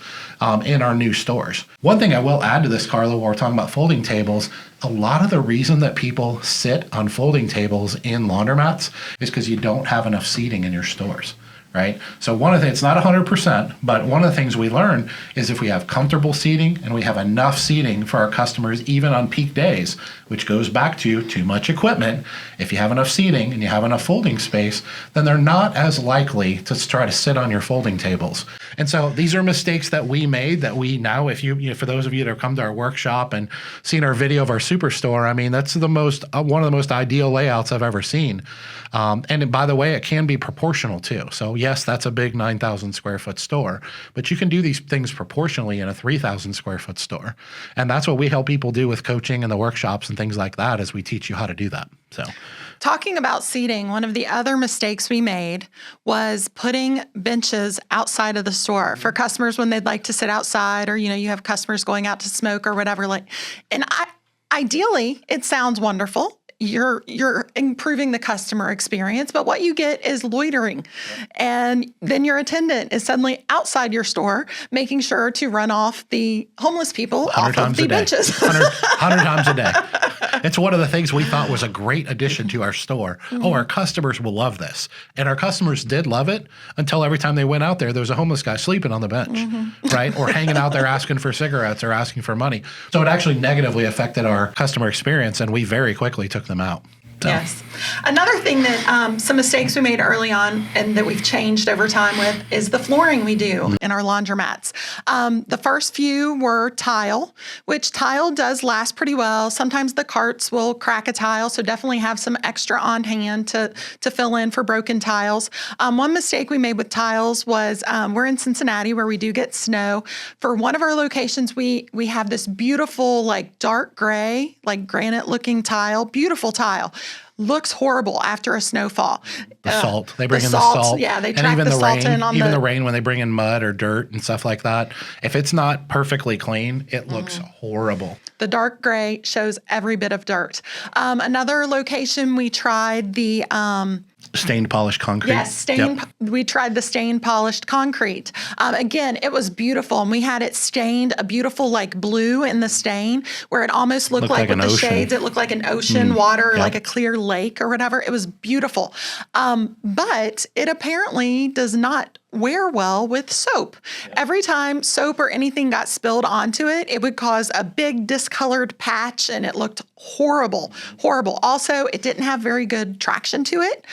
in our new stores. One thing I will add to this, Carla, while we're talking about folding tables, a lot of the reason that people sit on folding tables in laundromats is because you don't have enough seating in your stores. Right. So one of the, it's not 100%, but one of the things we learn is if we have comfortable seating and we have enough seating for our customers, even on peak days, which goes back to too much equipment. If you have enough seating and you have enough folding space, then they're not as likely to try to sit on your folding tables. And so these are mistakes that we made that we now, if you for those of you that have come to our workshop and seen our video of our superstore, I mean, that's the most one of the most ideal layouts I've ever seen. And by the way, it can be proportional too. So yes, that's a big 9,000 square foot store, but you can do these things proportionally in a 3,000 square foot store. And that's what we help people do with coaching and the workshops and things like that, is we teach you how to do that. So
talking about seating, one of the other mistakes we made was putting benches outside of the store for customers when they'd like to sit outside, or, you have customers going out to smoke or whatever. Ideally, it sounds wonderful. You're improving the customer experience, but what you get is loitering. And then your attendant is suddenly outside your store, making sure to run off the homeless people off of the benches.
100 times a day. It's one of the things we thought was a great addition to our store. Mm-hmm. Oh, our customers will love this. And our customers did love it until every time they went out there was a homeless guy sleeping on the bench, mm-hmm. right? Or hanging out there asking for cigarettes or asking for money. So it actually negatively affected our customer experience, and we very quickly took them out. So.
Yes. Another thing that some mistakes we made early on and that we've changed over time with is the flooring we do in our laundromats. The first few were tile, which tile does last pretty well. Sometimes the carts will crack a tile, so definitely have some extra on hand to fill in for broken tiles. One mistake we made with tiles was we're in Cincinnati where we do get snow. For one of our locations, we have this beautiful, like dark gray, like granite looking tile, beautiful tile. Looks horrible after a snowfall.
The salt. They bring in the salt.
Yeah, they track the salt in on
the rain when they bring in mud or dirt and stuff like that. If it's not perfectly clean, it looks horrible.
The dark gray shows every bit of dirt. Another location we tried the
stained polished concrete.
Yes, we tried the stained polished concrete. Again, it was beautiful, and we had it stained a beautiful like blue in the stain, where it almost looked like with the ocean. Shades, it looked like an ocean water, like a clear lake or whatever. It was beautiful, but it apparently does not wear well with soap. Every time soap or anything got spilled onto it, it would cause a big discolored patch, and it looked horrible. Also, it didn't have very good traction to it.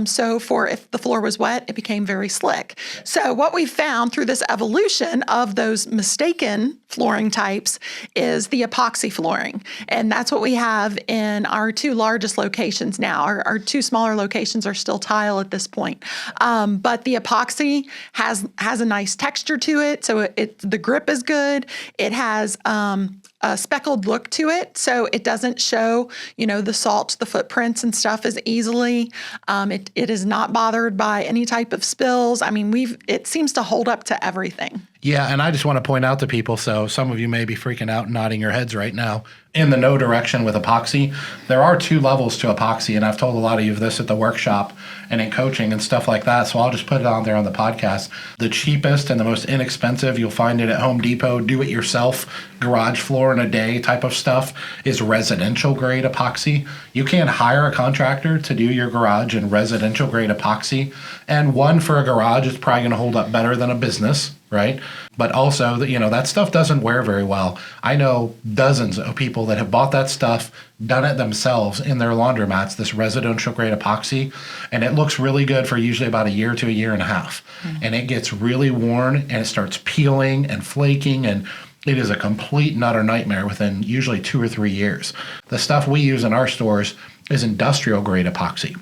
So if the floor was wet, it became very slick. So what we found through this evolution of those mistaken flooring types is the epoxy flooring. And that's what we have in our two largest locations now. Our two smaller locations are still tile at this point. But the epoxy has a nice texture to it, so the grip is good. It has a speckled look to it, so it doesn't show, the salt, the footprints and stuff as easily. It is not bothered by any type of spills. I mean, it seems to hold up to everything.
Yeah, and I just want to point out to people, so some of you may be freaking out and nodding your heads right now. In the no direction with epoxy, there are 2 levels to epoxy, and I've told a lot of you this at the workshop and in coaching and stuff like that, so I'll just put it on there on the podcast. The cheapest and the most inexpensive, you'll find it at Home Depot, do-it-yourself, garage floor in a day type of stuff, is residential grade epoxy. You can hire a contractor to do your garage in residential grade epoxy, and one for a garage is probably going to hold up better than a business, right? But also, that stuff doesn't wear very well. I know dozens of people that have bought that stuff, done it themselves in their laundromats, this residential grade epoxy, and it looks really good for usually about a year to a year and a half. And it gets really worn and it starts peeling and flaking, and it is a complete and utter nightmare within usually 2 or 3 years. The stuff we use in our stores is industrial grade epoxy.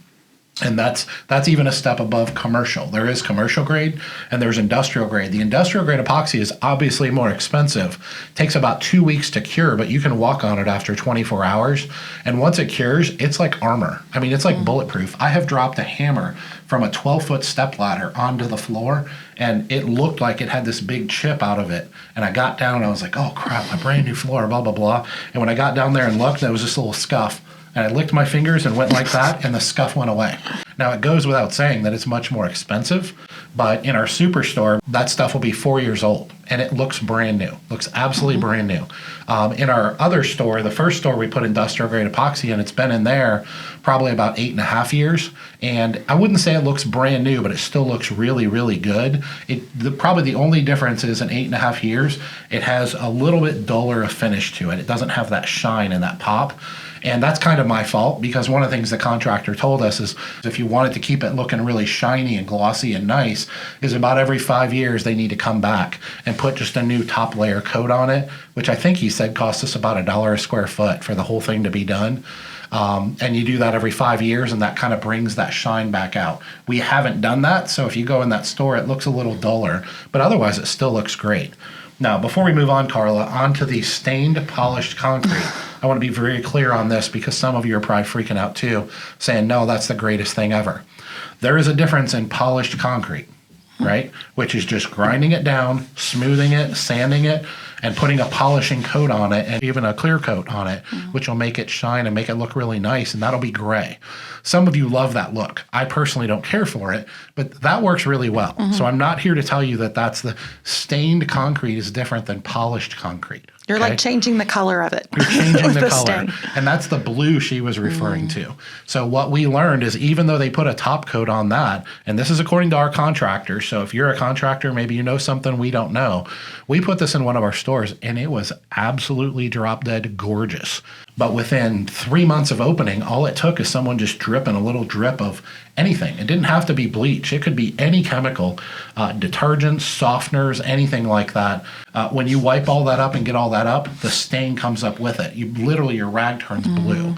And that's even a step above commercial. There is commercial grade and there's industrial grade. The industrial grade epoxy is obviously more expensive. It takes about 2 weeks to cure, but you can walk on it after 24 hours. And once it cures, it's like armor. I mean, it's like bulletproof. I have dropped a hammer from a 12-foot step ladder onto the floor, and it looked like it had this big chip out of it. And I got down and I was like, oh crap, a brand new floor, blah, blah, blah. And when I got down there and looked, there was this little scuff. And I licked my fingers and went like that, and the scuff went away. Now, it goes without saying that it's much more expensive, but in our superstore, that stuff will be 4 years old, and it looks brand new. Looks absolutely brand new. In our other store, the first store, we put industrial grade epoxy, and it's been in there probably about 8.5 years. And I wouldn't say it looks brand new, but it still looks really, really good. Probably the only difference is in 8.5 years, it has a little bit duller a finish to it. It doesn't have that shine and that pop. And that's kind of my fault, because one of the things the contractor told us is if you wanted to keep it looking really shiny and glossy and nice, is about every 5 years they need to come back and put just a new top layer coat on it, which I think he said costs us about $1 a square foot for the whole thing to be done. And you do that every 5 years, and that kind of brings that shine back out. We haven't done that, so if you go in that store, it looks a little duller, but otherwise it still looks great. Now, before we move on, Carla, onto the stained polished concrete, I want to be very clear on this, because some of you are probably freaking out too, saying, no, that's the greatest thing ever. There is a difference in polished concrete, right? Which is just grinding it down, smoothing it, sanding it, and putting a polishing coat on it, and even a clear coat on it, which will make it shine and make it look really nice, and that'll be gray. Some of you love that look. I personally don't care for it, but that works really well. So I'm not here to tell you that that's the stained concrete is different than polished concrete.
You're like changing the color of it.
You're changing the color.
Stain.
And that's the blue she was referring to. So what we learned is, even though they put a top coat on that, and this is according to our contractor, so if you're a contractor, maybe you know something we don't know, we put this in one of our stores and it was absolutely drop dead gorgeous. But within 3 months of opening, all it took is someone just dripping a little drip of anything. It didn't have to be bleach. It could be any chemical, detergents, softeners, anything like that. When you wipe all that up and get all that up, the stain comes up with it. Your rag turns blue.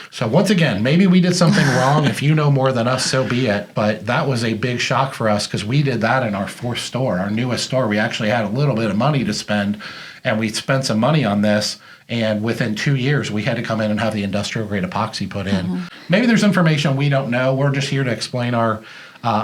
So once again, maybe we did something wrong. If you know more than us, so be it. But that was a big shock for us, because we did that in our fourth store, our newest store. We actually had a little bit of money to spend, and we spent some money on this. And within 2 years, we had to come in and have the industrial grade epoxy put in. Maybe there's information we don't know. We're just here to explain our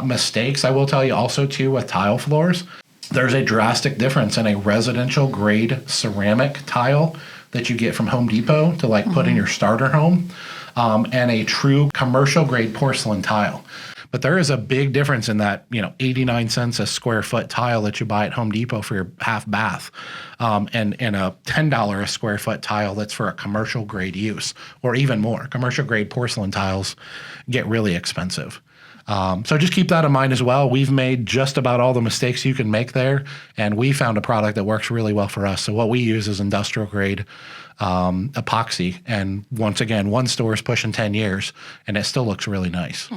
mistakes. I will tell you also, too, with tile floors, there's a drastic difference in a residential grade ceramic tile that you get from Home Depot to put in your starter home, and a true commercial grade porcelain tile. But there is a big difference in that, 89 cents a square foot tile that you buy at Home Depot for your half bath, and a $10 a square foot tile that's for a commercial grade use, or even more. Commercial grade porcelain tiles get really expensive. So just keep that in mind as well. We've made just about all the mistakes you can make there, and we found a product that works really well for us. So what we use is industrial grade epoxy. And once again, one store is pushing 10 years, and it still looks really nice.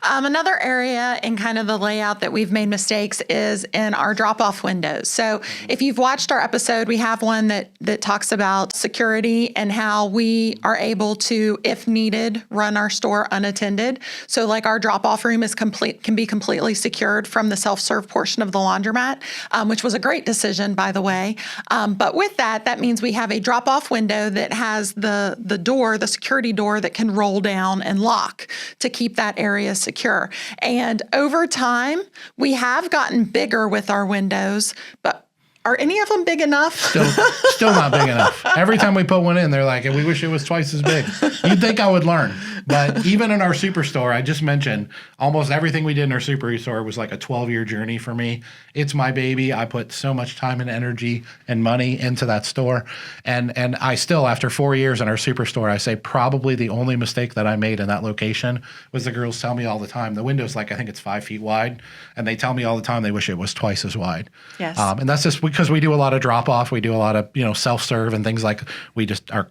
Another area in kind of the layout that we've made mistakes is in our drop-off windows. So if you've watched our episode, we have one that talks about security and how we are able to, if needed, run our store unattended. So our drop-off room can be completely secured from the self-serve portion of the laundromat, which was a great decision, by the way. But with that means we have a drop-off window that has the door, the security door, that can roll down and lock to keep that area secure. And over time, we have gotten bigger with our windows, but Are any of them big enough?
Still not big enough. Every time we put one in, they're like, we wish it was twice as big. You'd think I would learn. But even in our superstore, I just mentioned almost everything we did in our superstore was like a 12-year journey for me. It's my baby. I put so much time and energy and money into that store. And I still, after 4 years in our superstore, I say probably the only mistake that I made in that location was the girls tell me all the time, the window's like, I think it's 5 feet wide. And they tell me all the time they wish it was twice as wide.
Yes.
And that's just because we do a lot of drop off. We do a lot of, self-serve and things like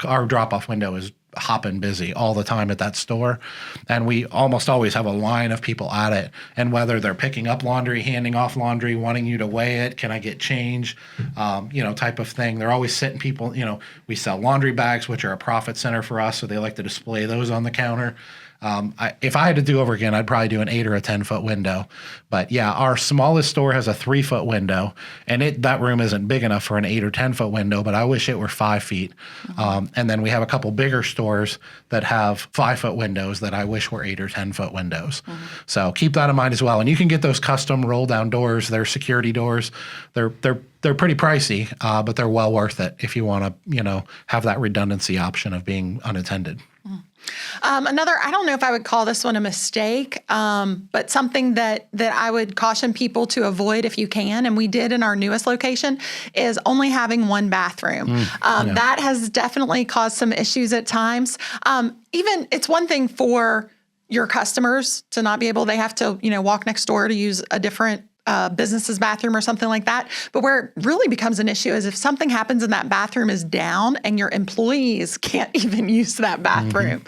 our drop off window is hopping busy all the time at that store. And we almost always have a line of people at it. And whether they're picking up laundry, handing off laundry, wanting you to weigh it, can I get change, type of thing. They're always sitting people, we sell laundry bags, which are a profit center for us. So they like to display those on the counter. If I had to do over again, I'd probably do an 8 or a 10-foot window. But yeah, our smallest store has a 3-foot window, and that room isn't big enough for an 8 or 10-foot window, but I wish it were 5 feet. And then we have a couple bigger stores that have 5-foot windows that I wish were 8 or 10-foot windows. So keep that in mind as well. And you can get those custom roll-down doors. They're security doors. They're pretty pricey, but they're well worth it if you want to, have that redundancy option of being unattended.
Another, I don't know if I would call this one a mistake, but something that I would caution people to avoid if you can, and we did in our newest location, is only having one bathroom. That has definitely caused some issues at times. Even it's one thing for your customers to not be able, they have to, walk next door to use a different business's bathroom or something like that. But where it really becomes an issue is if something happens and that bathroom is down and your employees can't even use that bathroom.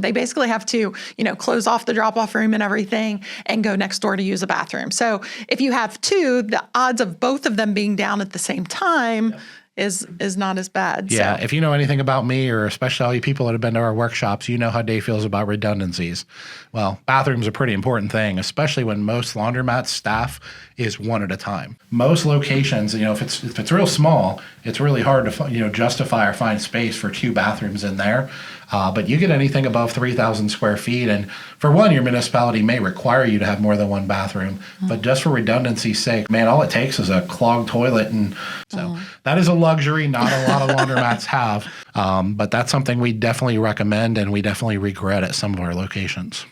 They basically have to, close off the drop-off room and everything and go next door to use a bathroom. So if you have two, the odds of both of them being down at the same time is not as bad.
Yeah,
So.
if you know anything about me, or especially all you people that have been to our workshops, you know how Dave feels about redundancies. Well, bathrooms are a pretty important thing, especially when most laundromat staff is one at a time. Most locations, if it's real small, it's really hard to justify or find space for 2 bathrooms in there. But you get anything above 3,000 square feet, and for one, your municipality may require you to have more than one bathroom. But just for redundancy's sake, man, all it takes is a clogged toilet, and so that is a luxury not a lot of laundromats have. But that's something we definitely recommend, and we definitely regret at some of our locations.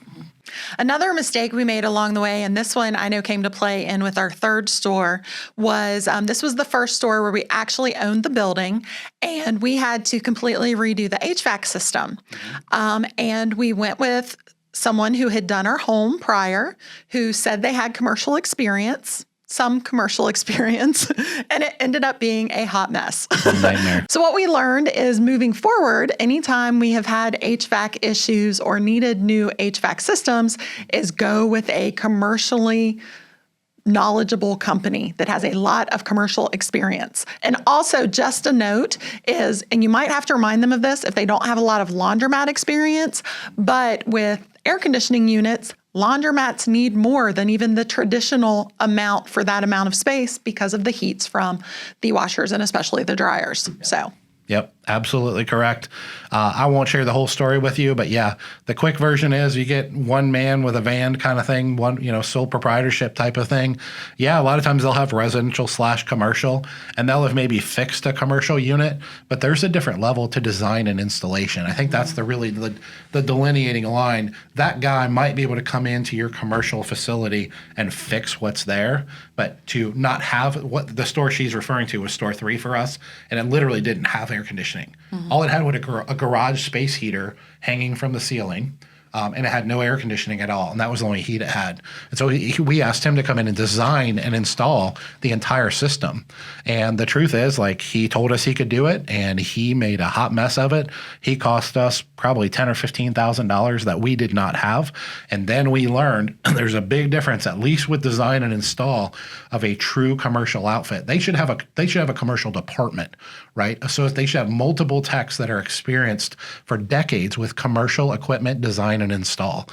Another mistake we made along the way, and this one I know came to play in with our third store, was this was the first store where we actually owned the building, and we had to completely redo the HVAC system. And we went with someone who had done our home prior, who said they had some commercial experience, and it ended up being a hot mess.
Nightmare.
So what we learned is moving forward, anytime we have had HVAC issues or needed new HVAC systems, is go with a commercially knowledgeable company that has a lot of commercial experience. And also just a note is, and you might have to remind them of this if they don't have a lot of laundromat experience, but with air conditioning units, laundromats need more than even the traditional amount for that amount of space because of the heats from the washers and especially the dryers. So.
Yep, absolutely correct. I won't share the whole story with you, but yeah, the quick version is you get one man with a van kind of thing, one, sole proprietorship type of thing. Yeah, a lot of times they'll have residential/commercial, and they'll have maybe fixed a commercial unit, but there's a different level to design and installation. I think that's the delineating line. That guy might be able to come into your commercial facility and fix what's there, but to not have what the store she's referring to was store 3 for us, and it literally didn't have air conditioning. All it had was a garage space heater hanging from the ceiling, and it had no air conditioning at all, and that was the only heat it had. And so we asked him to come in and design and install the entire system. And the truth is, he told us he could do it, and he made a hot mess of it. He cost us probably $10,000 or $15,000 that we did not have. And then we learned there's a big difference, at least with design and install of a true commercial outfit. They should have a commercial department, right? So they should have multiple techs that are experienced for decades with commercial equipment design and install,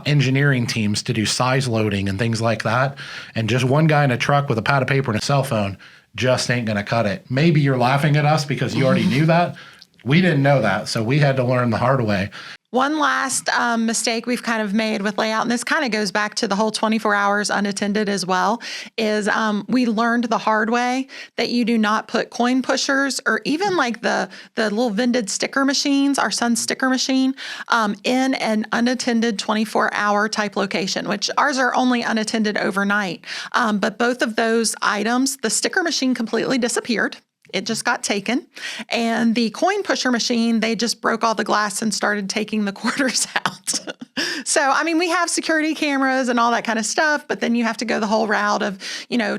engineering teams to do size loading and things like that. And just one guy in a truck with a pad of paper and a cell phone just ain't going to cut it. Maybe you're laughing at us because you already knew that. We didn't know that, so we had to learn the hard way.
One last mistake we've kind of made with layout, and this kind of goes back to the whole 24 hours unattended as well, is we learned the hard way that you do not put coin pushers or even like the little vended sticker machines, our son's sticker machine, in an unattended 24-hour type location, which ours are only unattended overnight. But both of those items, the sticker machine completely disappeared. It just got taken. And the coin pusher machine, they just broke all the glass and started taking the quarters out. So, I mean, we have security cameras and all that kind of stuff, but then you have to go the whole route of,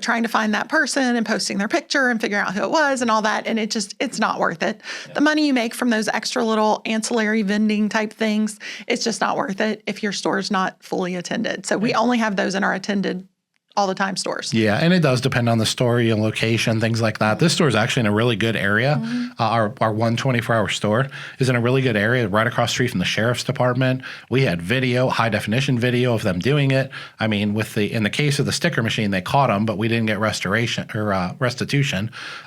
trying to find that person and posting their picture and figuring out who it was and all that. And it's not worth it. Yeah. The money you make from those extra little ancillary vending type things, it's just not worth it if your store's not fully attended. So we only have those in our attended all the time stores.
Yeah, and it does depend on the store, location, things like that. This store is actually in a really good area. Our one 24-hour store is in a really good area right across the street from the sheriff's department. We had video, high definition video of them doing it. I mean, in the case of the sticker machine, they caught them, but we didn't get restitution.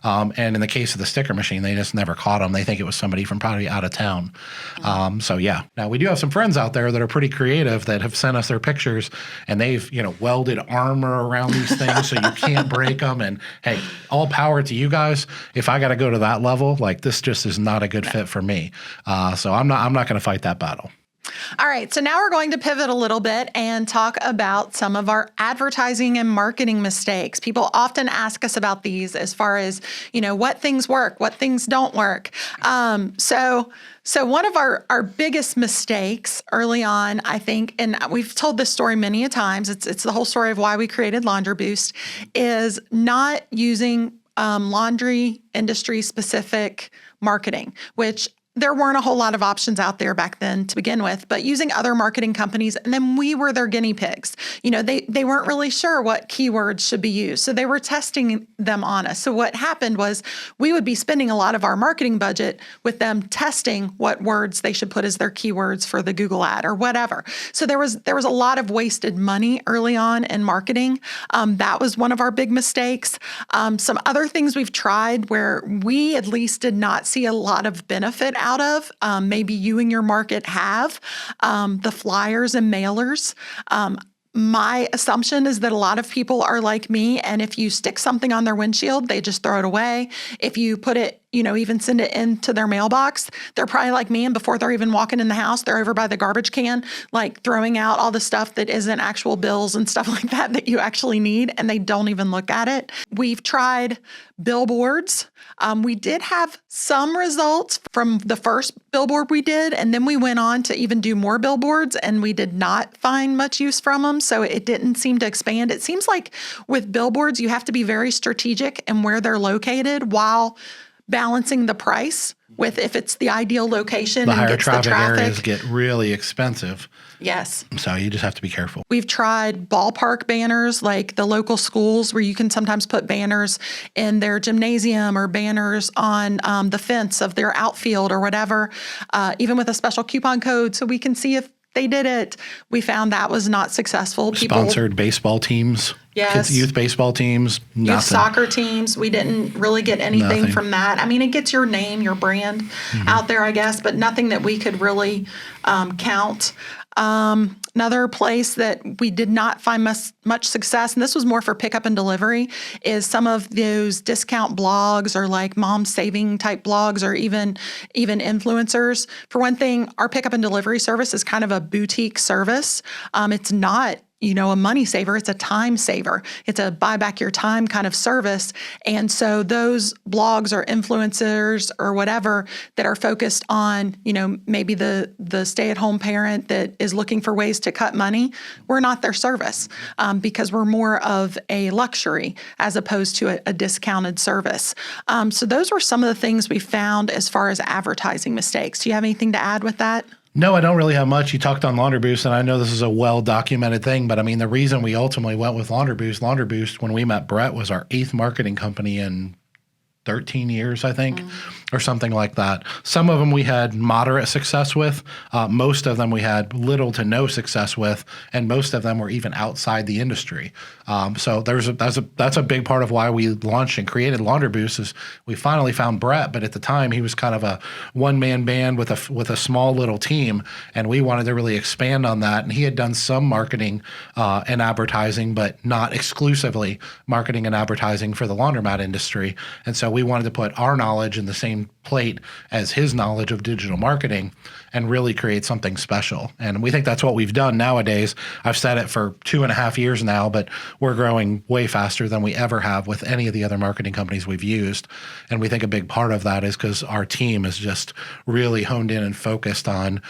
And in the case of the sticker machine, they just never caught them. They think it was somebody from probably out of town. So yeah. Now we do have some friends out there that are pretty creative that have sent us their pictures, and they've welded armor around these things so you can't break them. And hey, all power to you guys. If I got to go to that level, like this just is not a good fit for me. So I'm not going to fight that battle.
All right, so now we're going to pivot a little bit and talk about some of our advertising and marketing mistakes. People often ask us about these as far as, what things work, what things don't work. So one of our biggest mistakes early on, I think, and we've told this story many a times, it's the whole story of why we created Laundry Boost, is not using laundry industry specific marketing, which there weren't a whole lot of options out there back then to begin with, but using other marketing companies, and then we were their guinea pigs. They weren't really sure what keywords should be used, so they were testing them on us. So what happened was we would be spending a lot of our marketing budget with them testing what words they should put as their keywords for the Google ad or whatever. So there was a lot of wasted money early on in marketing. That was one of our big mistakes. Some other things we've tried where we at least did not see a lot of benefit out of, maybe you and your market have, the flyers and mailers. My assumption is that a lot of people are like me, and if you stick something on their windshield, they just throw it away. If you put it, even send it into their mailbox, they're probably like me, and before they're even walking in the house, they're over by the garbage can, like throwing out all the stuff that isn't actual bills and stuff like that you actually need, and they don't even look at it. We've tried billboards. We did have some results from the first billboard we did, and then we went on to even do more billboards, and we did not find much use from them, so it didn't seem to expand. It seems like with billboards, you have to be very strategic in where they're located while balancing the price with if it's the ideal location and gets the traffic.
The higher traffic areas get really expensive.
Yes.
So you just have to be careful.
We've tried ballpark banners like the local schools where you can sometimes put banners in their gymnasium or banners on the fence of their outfield or whatever, even with a special coupon code so we can see if they did it. We found that was not successful.
Sponsored baseball teams.
Yes.
Kids, youth baseball teams. Nothing.
Youth soccer teams. We didn't really get anything from that. I mean, it gets your name, your brand out there, I guess, but nothing that we could really count. Another place that we did not find much success, and this was more for pickup and delivery, is some of those discount blogs or like mom saving type blogs or even influencers. For one thing, our pickup and delivery service is kind of a boutique service. It's not a money saver. It's a time saver. It's a buy back your time kind of service. And so those blogs or influencers or whatever that are focused on, maybe the stay-at-home parent that is looking for ways to cut money, we're not their service because we're more of a luxury as opposed to a discounted service. So those were some of the things we found as far as advertising mistakes. Do you have anything to add with that?
No, I don't really have much. You talked on Laundry Boost, and I know this is a well-documented thing, but I mean, the reason we ultimately went with Laundry Boost, when we met Brett, was our 8th marketing company in 13 years, I think, or something like that. Some of them we had moderate success with. Most of them we had little to no success with, and most of them were even outside the industry. So that's a big part of why we launched and created Laundry Boost. Is we finally found Brett, but at the time he was kind of a one-man band with a small little team, and we wanted to really expand on that. And he had done some marketing and advertising, but not exclusively marketing and advertising for the laundromat industry. And so we wanted to put our knowledge in the same plate as his knowledge of digital marketing and really create something special. And we think that's what we've done nowadays. I've said it for 2.5 years now, but we're growing way faster than we ever have with any of the other marketing companies we've used. And we think a big part of that is because our team is just really honed in and focused on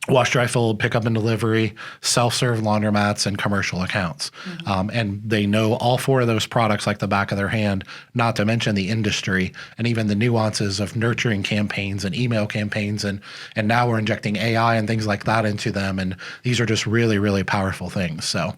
wash, dry, fold, pickup and delivery, self-serve laundromats, and commercial accounts. And they know all 4 of those products like the back of their hand, not to mention the industry and even the nuances of nurturing campaigns and email campaigns. And now we're injecting AI and things like that into them. And these are just really, really powerful things. So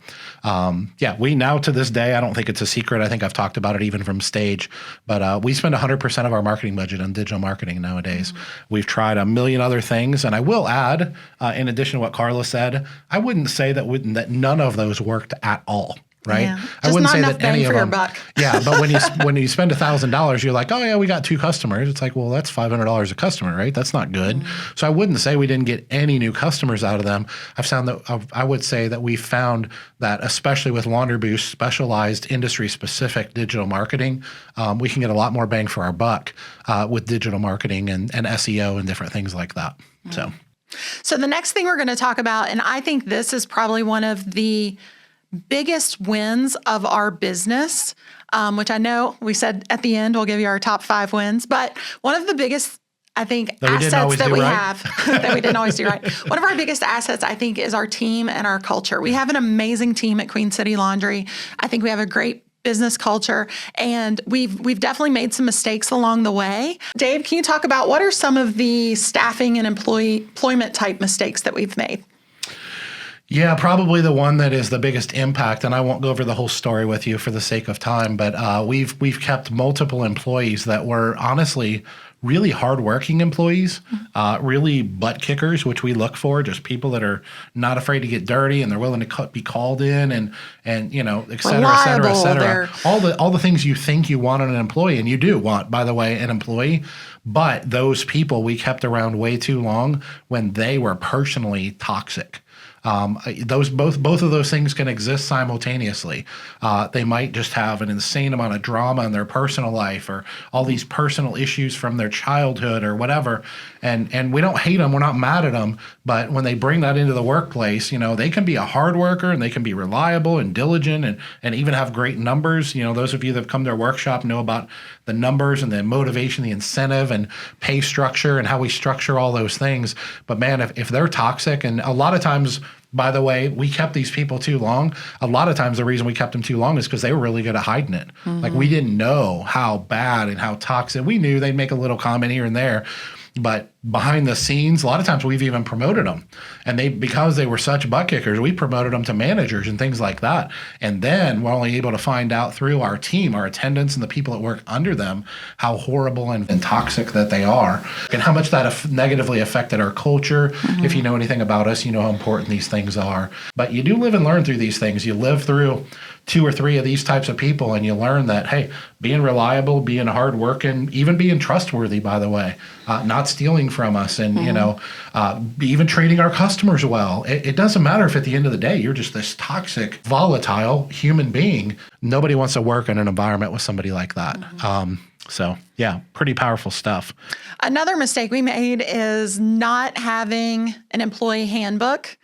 we now to this day, I don't think it's a secret. I think I've talked about it even from stage, but we spend 100% of our marketing budget on digital marketing nowadays. We've tried a million other things. And I will add, in addition to what Carla said, I wouldn't say that none of those worked at all. Right?
Yeah.
I wouldn't say
enough
that any
bang
of
for
them.
your buck.
Yeah, but when you spend $1,000, you're like, oh yeah, we got 2 customers. It's like, well, that's $500 a customer, right? That's not good. So I wouldn't say we didn't get any new customers out of them. I've found that I would say that we found that especially with Laundry Boost, specialized industry specific digital marketing, we can get a lot more bang for our buck with digital marketing and SEO and different things like that.
So the next thing we're going to talk about, and I think this is probably one of the biggest wins of our business, which I know we said at the end we'll give you our top 5 wins, but one of the biggest, I think, assets that we have that we didn't always do right. One of our biggest assets, I think, is our team and our culture. We have an amazing team at Queen City Laundry. I think we have a great business culture, and we've definitely made some mistakes along the way. Dave, can you talk about what are some of the staffing and employment type mistakes that we've made?
Yeah, probably the one that is the biggest impact, and I won't go over the whole story with you for the sake of time, but we've kept multiple employees that were honestly really hardworking employees, really butt kickers, which we look for, just people that are not afraid to get dirty and they're willing to be called in and you know, et cetera, et cetera, et cetera. All the things you think you want in an employee, and you do want, by the way, an employee. But those people we kept around way too long when they were personally toxic. Both of those things can exist simultaneously. They might just have an insane amount of drama in their personal life, or all these personal issues from their childhood or whatever. And we don't hate them. We're not mad at them. But when they bring that into the workplace, you know, they can be a hard worker and they can be reliable and diligent and even have great numbers. You know, those of you that have come to our workshop know about the numbers and the motivation, the incentive and pay structure and how we structure all those things. But man, if they're toxic, and a lot of times, by the way, we kept these people too long. A lot of times the reason we kept them too long is because they were really good at hiding it. Like, we didn't know how bad and how toxic. We knew they'd make a little comment here and there, but behind the scenes, a lot of times we've even promoted them. And because they were such butt kickers, we promoted them to managers and things like that. And then we're only able to find out through our team, our attendants and the people that work under them, how horrible and toxic that they are, and how much that negatively affected our culture. If you know anything about us, you know how important these things are. But you do live and learn through these things. You live through 2 or 3 of these types of people, and you learn that, hey, being reliable, being hardworking, even being trustworthy, by the way, not stealing from us, and you know, even treating our customers well. It doesn't matter if at the end of the day you're just this toxic, volatile human being. Nobody wants to work in an environment with somebody like that. So yeah, pretty powerful stuff.
Another mistake we made is not having an employee handbook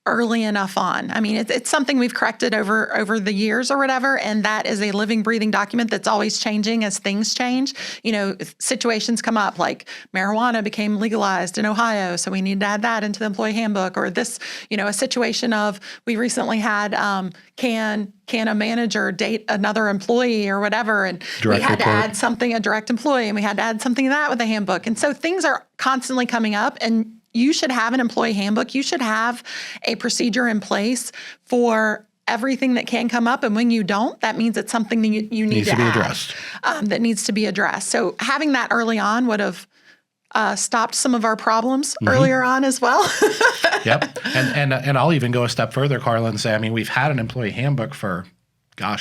early enough on. I mean, it's something we've corrected over the years or whatever, and that is a living, breathing document that's always changing as things change. You know, situations come up, like marijuana became legalized in Ohio, so we need to add that into the employee handbook. Or this, you know, a situation of, we recently had, can a manager date another employee or whatever, and
direct
we had
report.
to add something, a direct employee, and we had to add something to that with the handbook. And so things are constantly coming up, and you should have an employee handbook. You should have a procedure in place for everything that can come up. And when you don't, that means it's something that you need to
be
add,
addressed.
That needs to be addressed. So having that early on would have stopped some of our problems earlier on as well.
Yep. And I'll even go a step further, Carla, and say, I mean, we've had an employee handbook for,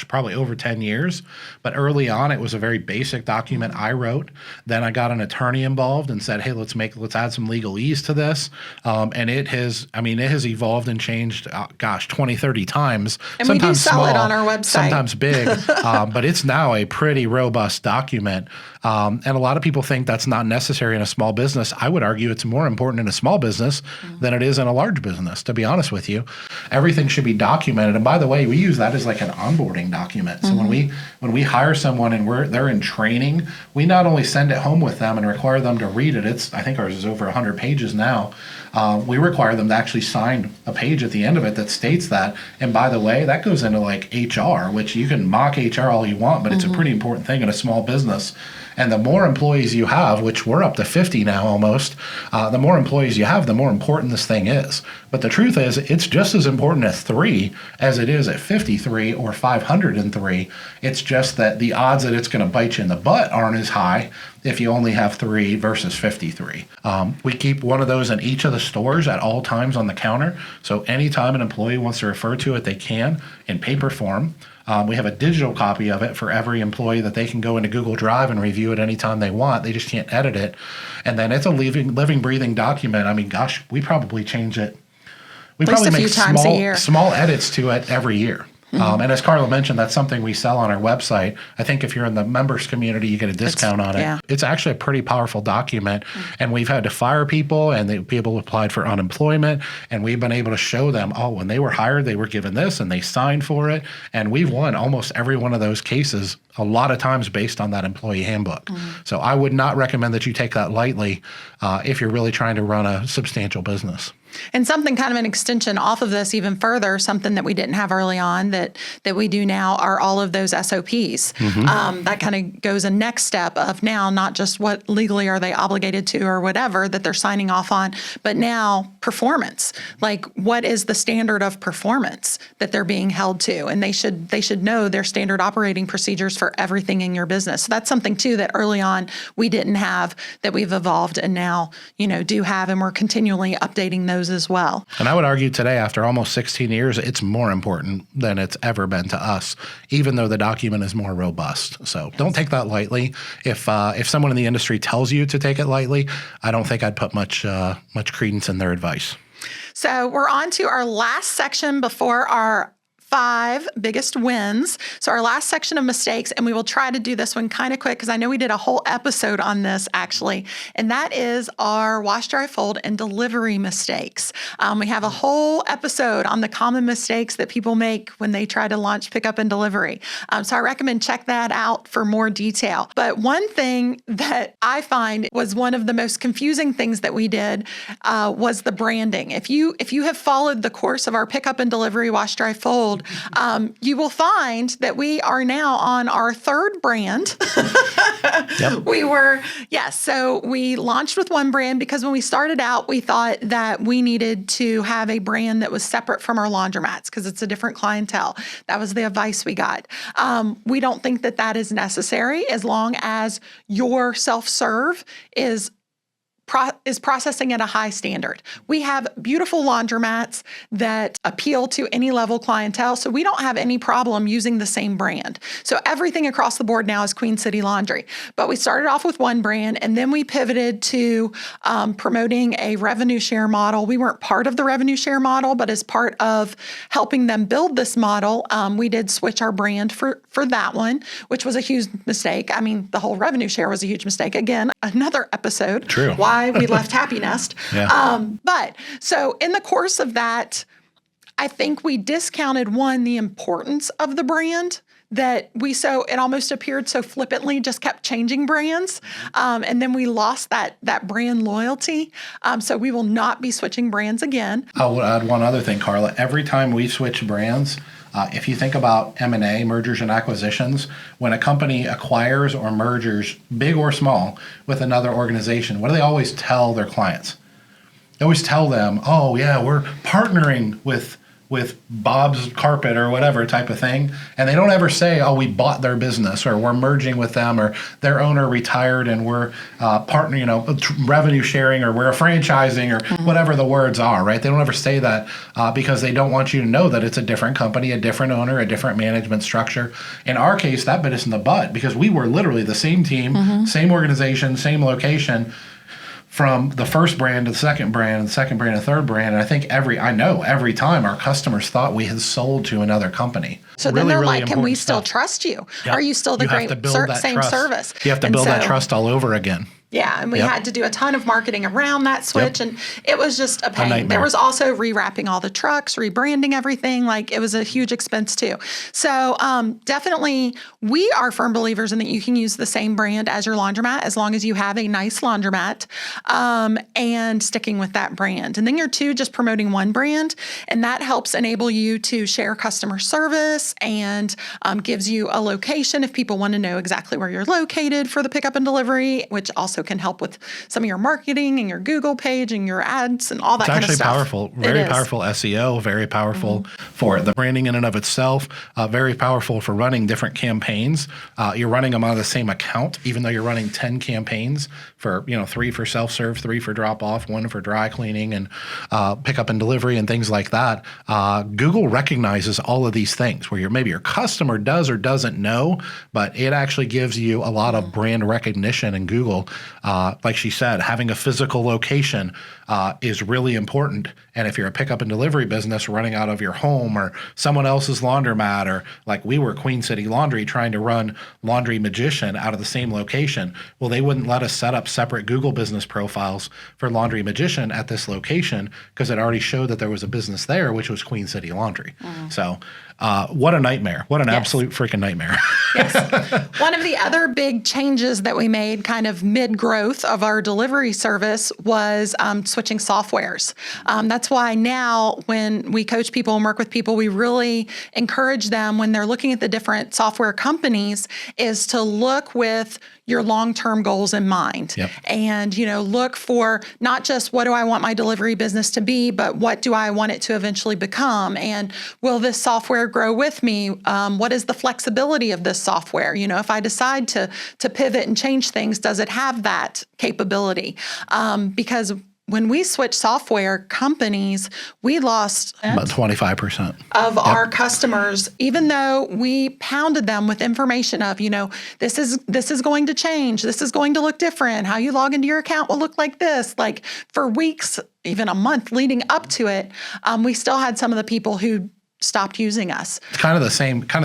probably over 10 years. But early on, it was a very basic document I wrote. Then I got an attorney involved and said, hey, let's add some legalese to this. And it has evolved and changed, 20, 30 times.
And
sometimes
we do sell
small,
it on our website.
Sometimes big, but it's now a pretty robust document. And a lot of people think that's not necessary in a small business. I would argue it's more important in a small business than it is in a large business, to be honest with you. Everything should be documented. And by the way, we use that as like an onboarding document. So when we hire someone and they're in training, we not only send it home with them and require them to read it. I think ours is over 100 pages now. We require them to actually sign a page at the end of it that states that. And by the way, that goes into like HR, which you can mock HR all you want, but it's a pretty important thing in a small business. And the more employees you have, which we're up to 50 now almost, the more employees you have, the more important this thing is. But the truth is, it's just as important at 3 as it is at 53 or 503. It's just that the odds that it's going to bite you in the butt aren't as high if you only have 3 versus 53. We keep one of those in each of the stores at all times on the counter. So anytime an employee wants to refer to it, they can in paper form. We have a digital copy of it for every employee that they can go into Google Drive and review it anytime they want. They just can't edit it. And then it's a living, breathing document. I mean, gosh, we probably change it. We probably make small edits to it every year. And as Carla mentioned, that's something we sell on our website. I think if you're in the members community, you get a discount on it.
Yeah.
It's actually a pretty powerful document. And we've had to fire people, and people applied for unemployment. And we've been able to show them, when they were hired, they were given this and they signed for it. And we've won almost every one of those cases, a lot of times based on that employee handbook. So I would not recommend that you take that lightly if you're really trying to run a substantial business.
And something kind of an extension off of this even further, something that we didn't have early on that we do now are all of those SOPs. That kind of goes a next step of now, not just what legally are they obligated to or whatever that they're signing off on, but now performance. Like, what is the standard of performance that they're being held to? And they should know their standard operating procedures for everything in your business. So that's something too that early on we didn't have, that we've evolved and now, do have, and we're continually updating those as well.
And I would argue today, after almost 16 years, it's more important than it's ever been to us, even though the document is more robust. So don't take that lightly. If someone in the industry tells you to take it lightly, I don't think I'd put much credence in their advice.
So we're on to our last section before our 5 biggest wins. So our last section of mistakes, and we will try to do this one kind of quick because I know we did a whole episode on this actually, and that is our wash, dry, fold, and delivery mistakes. We have a whole episode on the common mistakes that people make when they try to launch pickup and delivery. So I recommend check that out for more detail. But one thing that I find was one of the most confusing things that we did was the branding. If you have followed the course of our pickup and delivery wash, dry, fold, you will find that we are now on our 3rd brand. Yep. So we launched with one brand because when we started out, we thought that we needed to have a brand that was separate from our laundromats because it's a different clientele. That was the advice we got. We don't think that that is necessary as long as your self-serve is processing at a high standard. We have beautiful laundromats that appeal to any level clientele, so we don't have any problem using the same brand. So everything across the board now is Queen City Laundry. But we started off with one brand, and then we pivoted to promoting a revenue share model. We weren't part of the revenue share model, but as part of helping them build this model, we did switch our brand for that one, which was a huge mistake. I mean, the whole revenue share was a huge mistake. Again, another episode.
True.
Why we left Happy Nest.
Yeah.
But so in the course of that, I think we discounted the importance of the brand that it almost appeared so flippantly, just kept changing brands. And then we lost that brand loyalty. So we will not be switching brands again.
I'll add one other thing, Carla. Every time we switch brands, if you think about M&A, mergers and acquisitions, when a company acquires or mergers, big or small, with another organization, what do they always tell their clients? They always tell them, oh, yeah, we're partnering with with Bob's Carpet or whatever type of thing. And they don't ever say, oh, we bought their business or we're merging with them or their owner retired and we're revenue sharing or we're franchising or whatever the words are, right? They don't ever say that because they don't want you to know that it's a different company, a different owner, a different management structure. In our case, that bit us in the butt because we were literally the same team, same organization, same location, from the first brand to the second brand, the second brand to the third brand. And I think every time our customers thought we had sold to another company.
So then they're like, can we still trust you?
Yep.
Are you still the same
trust.
service?
You have to build that trust all over again.
Yeah, and we had to do a ton of marketing around that switch, and it was just a pain. There was also rewrapping all the trucks, rebranding everything. Like, it was a huge expense too. So definitely, we are firm believers in that you can use the same brand as your laundromat as long as you have a nice laundromat and sticking with that brand. And then you're just promoting one brand, and that helps enable you to share customer service and gives you a location if people want to know exactly where you're located for the pickup and delivery, which also can help with some of your marketing and your Google page and your ads and all that kind of stuff.
It's actually powerful, very powerful SEO, very powerful for the branding in and of itself, very powerful for running different campaigns. You're running them on the same account, even though you're running 10 campaigns for, 3 for self-serve, 3 for drop-off, 1 for dry cleaning and pickup and delivery and things like that. Google recognizes all of these things where maybe your customer does or doesn't know, but it actually gives you a lot of brand recognition in Google. Like she said, having a physical location is really important. And if you're a pickup and delivery business running out of your home or someone else's laundromat, or like we were Queen City Laundry trying to run Laundry Magician out of the same location, well, they wouldn't let us set up separate Google business profiles for Laundry Magician at this location because it already showed that there was a business there, which was Queen City Laundry. So what a nightmare. What an absolute freaking nightmare.
Yes. One of the other big changes that we made kind of mid-growth of our delivery service was switching softwares. That's why now when we coach people and work with people, we really encourage them when they're looking at the different software companies is to look with your long-term goals in mind. And, look for not just what do I want my delivery business to be, but what do I want it to eventually become? And will this software grow with me? What is the flexibility of this software? If I decide to pivot and change things, does it have that capability? Because when we switched software companies, we lost
about 25%
of our customers, even though we pounded them with information of, this is going to change. This is going to look different. How you log into your account will look like this. Like for weeks, even a month leading up to it, we still had some of the people who stopped using us.
It's kind of the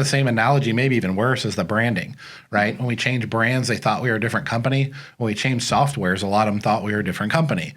same analogy, maybe even worse, as the branding, right? When we changed brands, they thought we were a different company. When we changed softwares, a lot of them thought we were a different company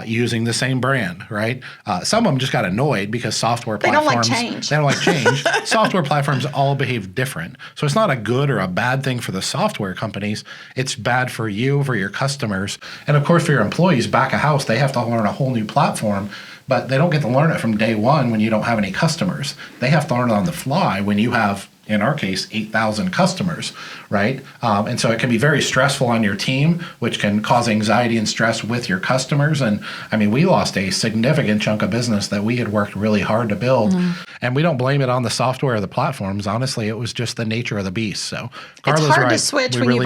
using the same brand, right? Some of them just got annoyed because software platforms—
They don't like change.
Software platforms all behave different. So it's not a good or a bad thing for the software companies. It's bad for you, for your customers. And of course, for your employees back of house, they have to learn a whole new platform. But they don't get to learn it from day one when you don't have any customers. They have to learn it on the fly when you have, in our case, 8,000 customers, right? And so it can be very stressful on your team, which can cause anxiety and stress with your customers. And I mean, we lost a significant chunk of business that we had worked really hard to build. And we don't blame it on the software or the platforms. Honestly, it was just the nature of the beast. So Carla's
it's hard
right.
to switch when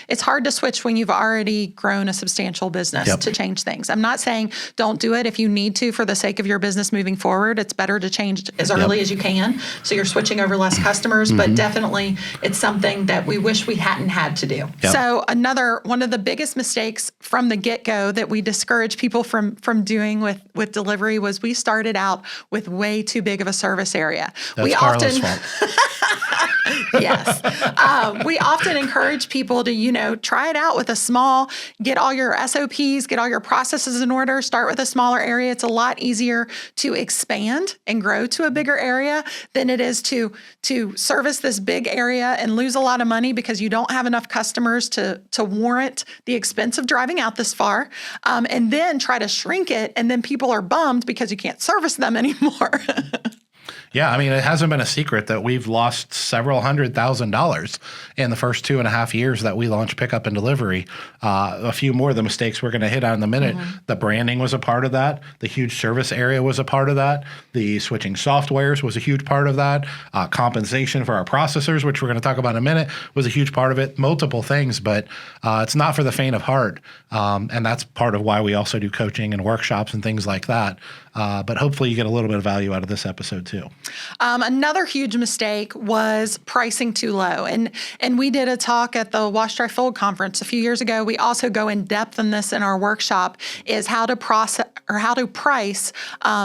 it's hard to switch when you've already grown a substantial business to change things. I'm not saying don't do it if you need to for the sake of your business moving forward. It's better to change as early as you can. So you're switching over less customers, but definitely it's something that we wish we hadn't had to do. So one of the biggest mistakes from the get-go that we discourage people from doing with delivery was we started out with way too big of a service area.
That's Carla's fault.
Yes. We often encourage people to, try it out with a small, get all your SOPs, get all your processes in order, start with a smaller area. It's a lot easier to expand and grow to a bigger area than it is to service this big area and lose a lot of money because you don't have enough customers to warrant the expense of driving out this far, and then try to shrink it, and then people are bummed because you can't service them anymore.
Yeah, I mean, it hasn't been a secret that we've lost several $100,000 in the first 2.5 years that we launched pickup and delivery. A few more of the mistakes we're going to hit on in a minute. The branding was a part of that. The huge service area was a part of that. The switching softwares was a huge part of that. Compensation for our processors, which we're going to talk about in a minute, was a huge part of it. Multiple things, but it's not for the faint of heart. And that's part of why we also do coaching and workshops and things like that. But hopefully you get a little bit of value out of this episode too.
Another huge mistake was pricing too low. And we did a talk at the Wash Dry Fold conference a few years ago. We also go in depth in this in our workshop, is how to process or how to price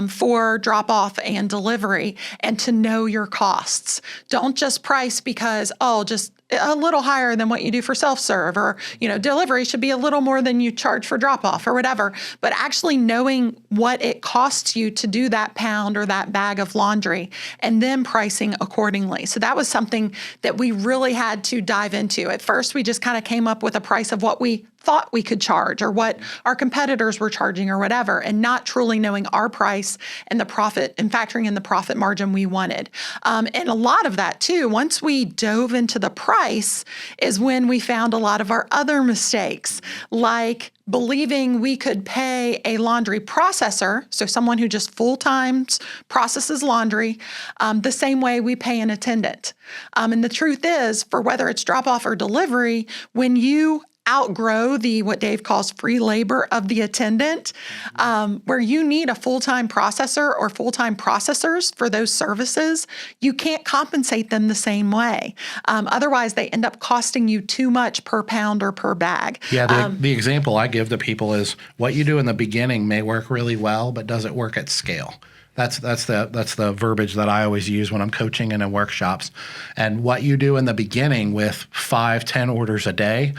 for drop off and delivery, and to know your costs. Don't just price because, just a little higher than what you do for self-serve, or, delivery should be a little more than you charge for drop-off or whatever, but actually knowing what it costs you to do that pound or that bag of laundry, and then pricing accordingly. So that was something that we really had to dive into. At first, we just kind of came up with a price of what we thought we could charge or what our competitors were charging or whatever, and not truly knowing our price and the profit and factoring in the profit margin we wanted. And a lot of that too, once we dove into the price, is when we found a lot of our other mistakes, like believing we could pay a laundry processor, so someone who just full-time processes laundry, the same way we pay an attendant. And the truth is, for whether it's drop-off or delivery, when you outgrow what Dave calls free labor of the attendant, where you need a full-time processor or full-time processors for those services, you can't compensate them the same way. Otherwise, they end up costing you too much per pound or per bag.
Yeah, the example I give to people is what you do in the beginning may work really well, but does it work at scale? That's the verbiage that I always use when I'm coaching and in workshops. And what you do in the beginning with 5-10 orders a day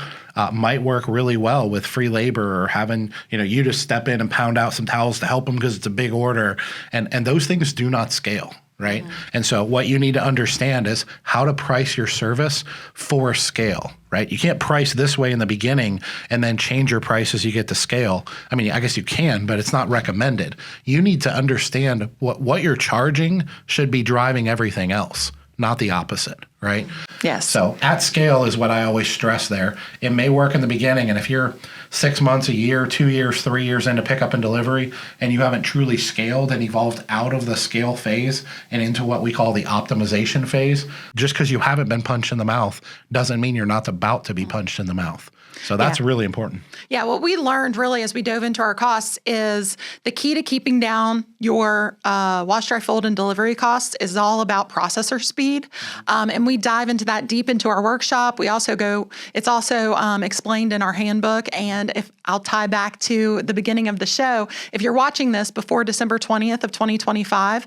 might work really well with free labor, or having you just step in and pound out some towels to help them because it's a big order. And those things do not scale. Right. And so what you need to understand is how to price your service for scale, right? You can't price this way in the beginning and then change your price as you get to scale. I mean, I guess you can, but it's not recommended. You need to understand what you're charging should be driving everything else, not the opposite, right?
Yes.
So at scale is what I always stress there. It may work in the beginning, and if you're 6 months, a year, 2 years, 3 years into pickup and delivery, and you haven't truly scaled and evolved out of the scale phase and into what we call the optimization phase, just because you haven't been punched in the mouth doesn't mean you're not about to be punched in the mouth. So that's really important. Yeah,
what we learned really as we dove into our costs is the key to keeping down your wash, dry, fold, and delivery costs is all about processor speed. And we dive into that deep into our workshop. It's also explained in our handbook. And if I'll tie back to the beginning of the show, if you're watching this before December 20th of 2025,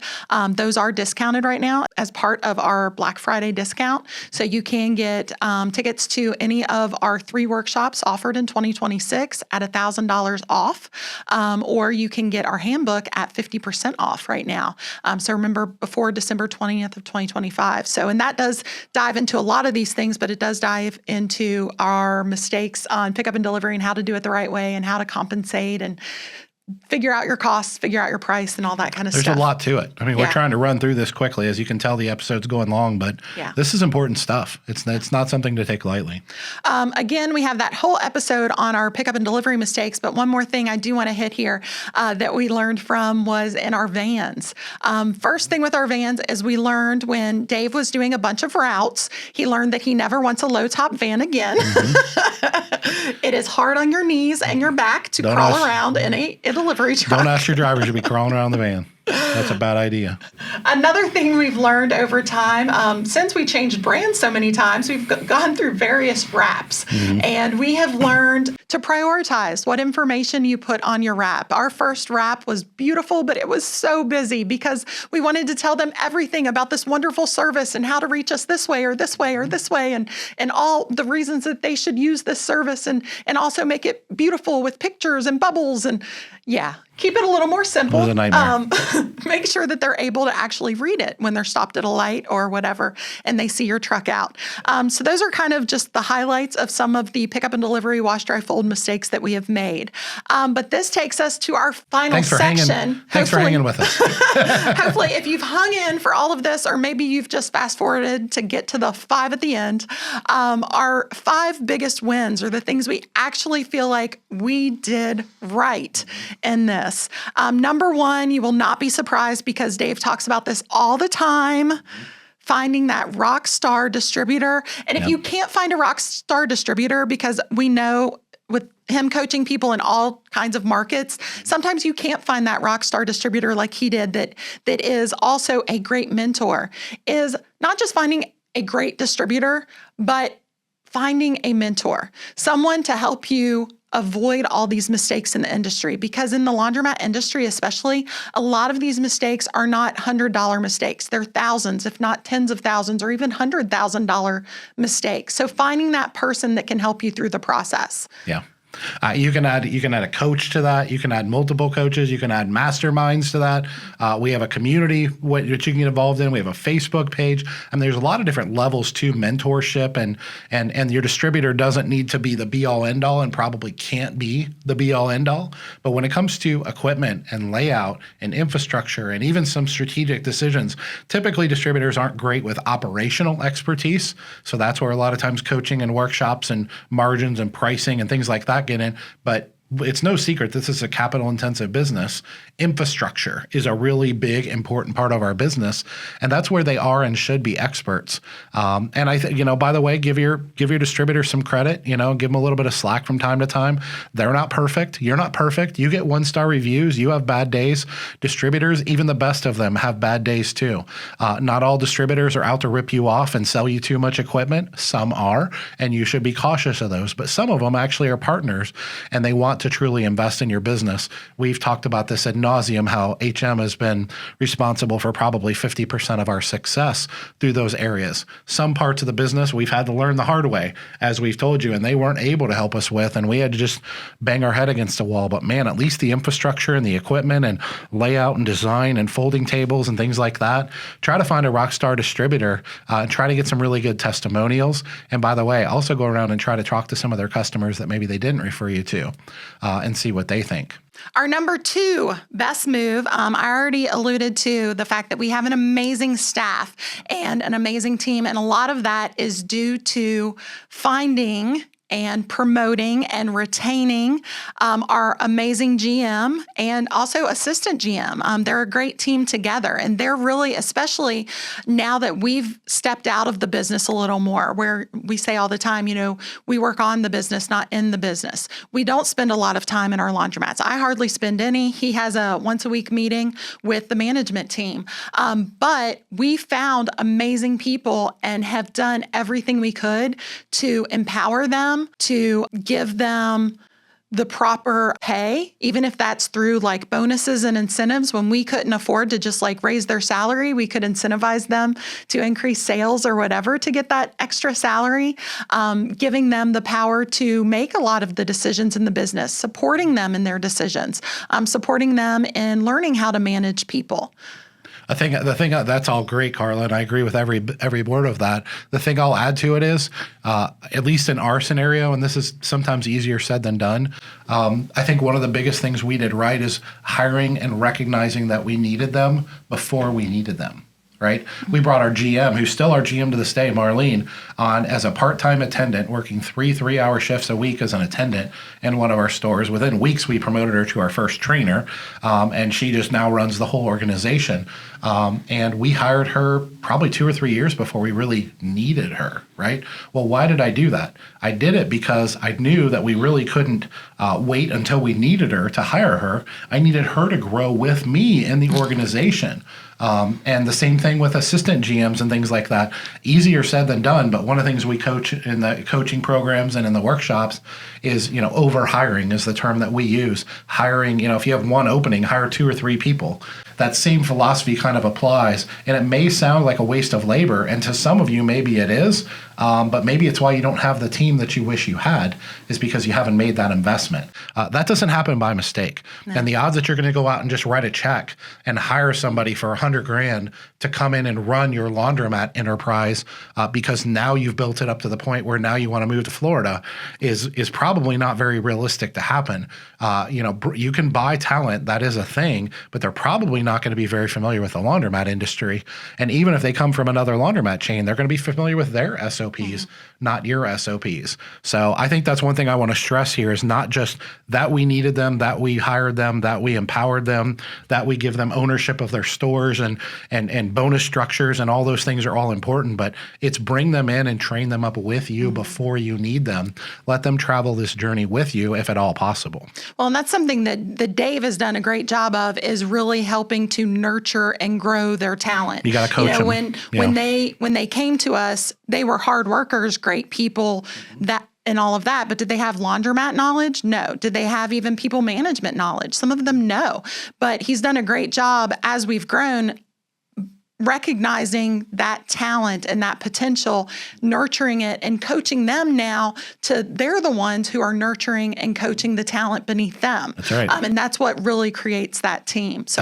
those are discounted right now as part of our Black Friday discount. So you can get tickets to any of our 3 workshops offered in 2026 at $1,000 off, or you can get our handbook at 50% off right now. So remember, before December 20th of 2025. So, and that does dive into a lot of these things, but it does dive into our mistakes on pickup and delivery and how to do it the right way and how to compensate and figure out your costs, figure out your price, and all that kind of stuff.
There's a lot to it. I mean, we're trying to run through this quickly. As you can tell, the episode's going long, but this is important stuff. It's not something to take lightly.
Again, we have that whole episode on our pickup and delivery mistakes, but one more thing I do want to hit here that we learned from was in our vans. First thing with our vans is we learned when Dave was doing a bunch of routes, he learned that he never wants a low-top van again. It is hard on your knees and your back to crawl around in a delivery truck.
Don't ask your drivers to be crawling around the van. That's a bad idea.
Another thing we've learned over time, since we changed brands so many times, we've gone through various wraps, and we have learned to prioritize what information you put on your wrap. Our first wrap was beautiful, but it was so busy because we wanted to tell them everything about this wonderful service and how to reach us this way or this way or this way, and all the reasons that they should use this service, and also make it beautiful with pictures and bubbles and keep it a little more simple.
It was a nightmare.
make sure that they're able to actually read it when they're stopped at a light or whatever, and they see your truck out. So those are kind of just the highlights of some of the pickup and delivery, wash, dry, fold mistakes that we have made. But this takes us to our final section.
Thanks for hanging with us.
Hopefully, if you've hung in for all of this, or maybe you've just fast forwarded to get to the 5 at the end, our 5 biggest wins are the things we actually feel like we did right in this. Number 1, you will not be surprised because Dave talks about this all the time. Finding that rock star distributor. And if you can't find a rock star distributor, because we know with him coaching people in all kinds of markets, sometimes you can't find that rock star distributor like he did that is also a great mentor, is not just finding a great distributor, but finding a mentor, someone to help you avoid all these mistakes in the industry. Because in the laundromat industry especially, a lot of these mistakes are not $100 mistakes. They're thousands, if not tens of thousands, or even $100,000 mistakes. So finding that person that can help you through the process.
Yeah. You can add a coach to that. You can add multiple coaches. You can add masterminds to that. We have a community which you can get involved in. We have a Facebook page, and there's a lot of different levels to mentorship. And your distributor doesn't need to be the be all end all, and probably can't be the be all end all. But when it comes to equipment and layout and infrastructure and even some strategic decisions, typically distributors aren't great with operational expertise. So that's where a lot of times coaching and workshops and margins and pricing and things like that get in. But it's no secret this is a capital intensive business. Infrastructure is a really big, important part of our business, and that's where they are and should be experts. And I think, by the way, give your distributor some credit. Give them a little bit of slack from time to time. They're not perfect. You're not perfect. You get 1-star reviews. You have bad days. Distributors, even the best of them, have bad days too. Not all distributors are out to rip you off and sell you too much equipment. Some are, and you should be cautious of those. But some of them actually are partners, and they want to truly invest in your business. We've talked about this ad nauseum, how HM has been responsible for probably 50% of our success through those areas. Some parts of the business we've had to learn the hard way, as we've told you, and they weren't able to help us with, and we had to just bang our head against a wall. But man, at least the infrastructure and the equipment and layout and design and folding tables and things like that, try to find a rock star distributor and try to get some really good testimonials. And by the way, also go around and try to talk to some of their customers that maybe they didn't refer you to. And see what they think.
Our number 2 best move, I already alluded to the fact that we have an amazing staff and an amazing team, and a lot of that is due to finding and promoting and retaining our amazing GM and also assistant GM. They're a great team together, and they're really, especially now that we've stepped out of the business a little more, where we say all the time, we work on the business, not in the business. We don't spend a lot of time in our laundromats. I hardly spend any. He has a once-a-week meeting with the management team. But we found amazing people and have done everything we could to empower them, to give them the proper pay, even if that's through like bonuses and incentives. When we couldn't afford to just like raise their salary, we could incentivize them to increase sales or whatever to get that extra salary, giving them the power to make a lot of the decisions in the business, supporting them in their decisions, supporting them in learning how to manage people.
The thing that's all great, Carla, and I agree with every word of that. The thing I'll add to it is, at least in our scenario, and this is sometimes easier said than done, I think one of the biggest things we did right is hiring and recognizing that we needed them before we needed them. Right? We brought our GM, who's still our GM to this day, Marlene, on as a part-time attendant, working 3 3-hour shifts a week as an attendant in one of our stores. Within weeks, we promoted her to our first trainer, and she just now runs the whole organization. And we hired her probably 2 or 3 years before we really needed her, right? Well, why did I do that? I did it because I knew that we really couldn't wait until we needed her to hire her. I needed her to grow with me in the organization. And the same thing with assistant GMs and things like that. Easier said than done, but one of the things we coach in the coaching programs and in the workshops is, over hiring is the term that we use. Hiring, if you have one opening, hire 2 or 3 people. That same philosophy kind of applies, and it may sound like a waste of labor, and to some of you maybe it is, But maybe it's why you don't have the team that you wish you had, is because you haven't made that investment. That doesn't happen by mistake. No. And the odds that you're going to go out and just write a check and hire somebody for $100,000 to come in and run your laundromat enterprise because now you've built it up to the point where now you want to move to Florida is probably not very realistic to happen. You can buy talent, that is a thing, but they're probably not going to be very familiar with the laundromat industry. And even if they come from another laundromat chain, they're going to be familiar with their SOPs, not your SOPs. So I think that's one thing I want to stress here, is not just that we needed them, that we hired them, that we empowered them, that we give them ownership of their stores and bonus structures, and all those things are all important, but it's bring them in and train them up with you before you need them. Let them travel this journey with you if at all possible.
Well, and that's something that Dave has done a great job of, is really helping to nurture and grow their talent.
You got to coach them.
When they came to us, they were hard workers, great people, and all of that. But did they have laundromat knowledge? No. Did they have even people management knowledge? Some of them, no. But he's done a great job as we've grown, recognizing that talent and that potential, nurturing it, and coaching them now to, they're the ones who are nurturing and coaching the talent beneath them.
That's right.
And that's what really creates that team. So